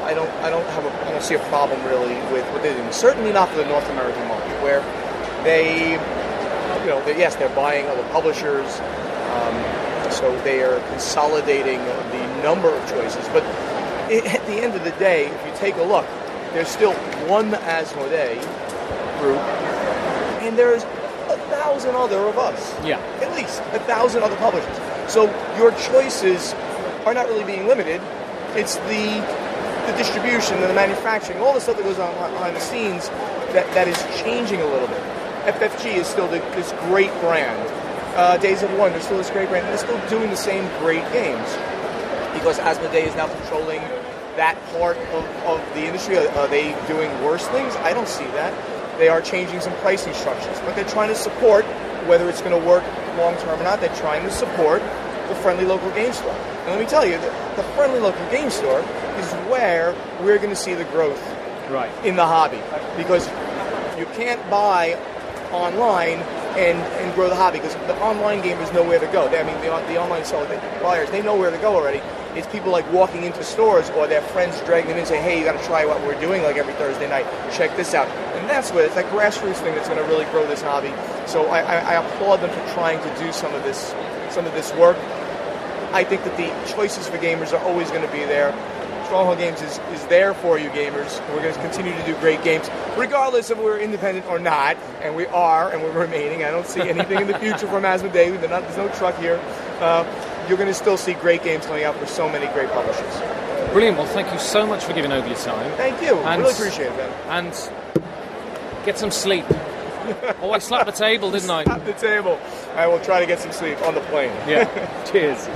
I don't see a problem really with what they're doing. Certainly not for the North American market, where they're buying other publishers, so they are consolidating the number of choices. But at the end of the day, if you take a look, there's still one Asmodee group, and there's 1,000 other of us. Yeah, at least 1,000 other publishers. So your choices are not really being limited. It's the the distribution and the manufacturing, all the stuff that goes on behind the scenes, that is changing a little bit. FFG is still this great brand. Days of Wonder is still this great brand. They're still doing the same great games. Because Asmodee is now controlling that part of the industry. Are they doing worse things? I don't see that. They are changing some pricing structures, but they're trying to support, whether it's going to work long term or not, they're trying to support the friendly local game store. And let me tell you, the friendly local game store is where we're going to see the growth in the hobby. Because you can't buy online and grow the hobby, because the online gamers know where to go. I mean, the online buyers, they know where to go already. It's people like walking into stores or their friends dragging them in and say, hey, you got to try what we're doing like every Thursday night. Check this out. And that's what it's that grassroots thing that's going to really grow this hobby. So I applaud them for trying to do some of this work. I think that the choices for gamers are always going to be there. Stronghold Games is there for you gamers. We're going to continue to do great games, regardless of we're independent or not, and we are, and we're remaining. I don't see anything in the future from Asmodee. There's no truck here. You're going to still see great games coming out for so many great publishers. Brilliant. Well, thank you so much for giving over your time. Thank you. And really appreciate it, man. And get some sleep. Oh, I slapped the table, didn't I? Slap the table. I will try to get some sleep on the plane. Yeah. Cheers.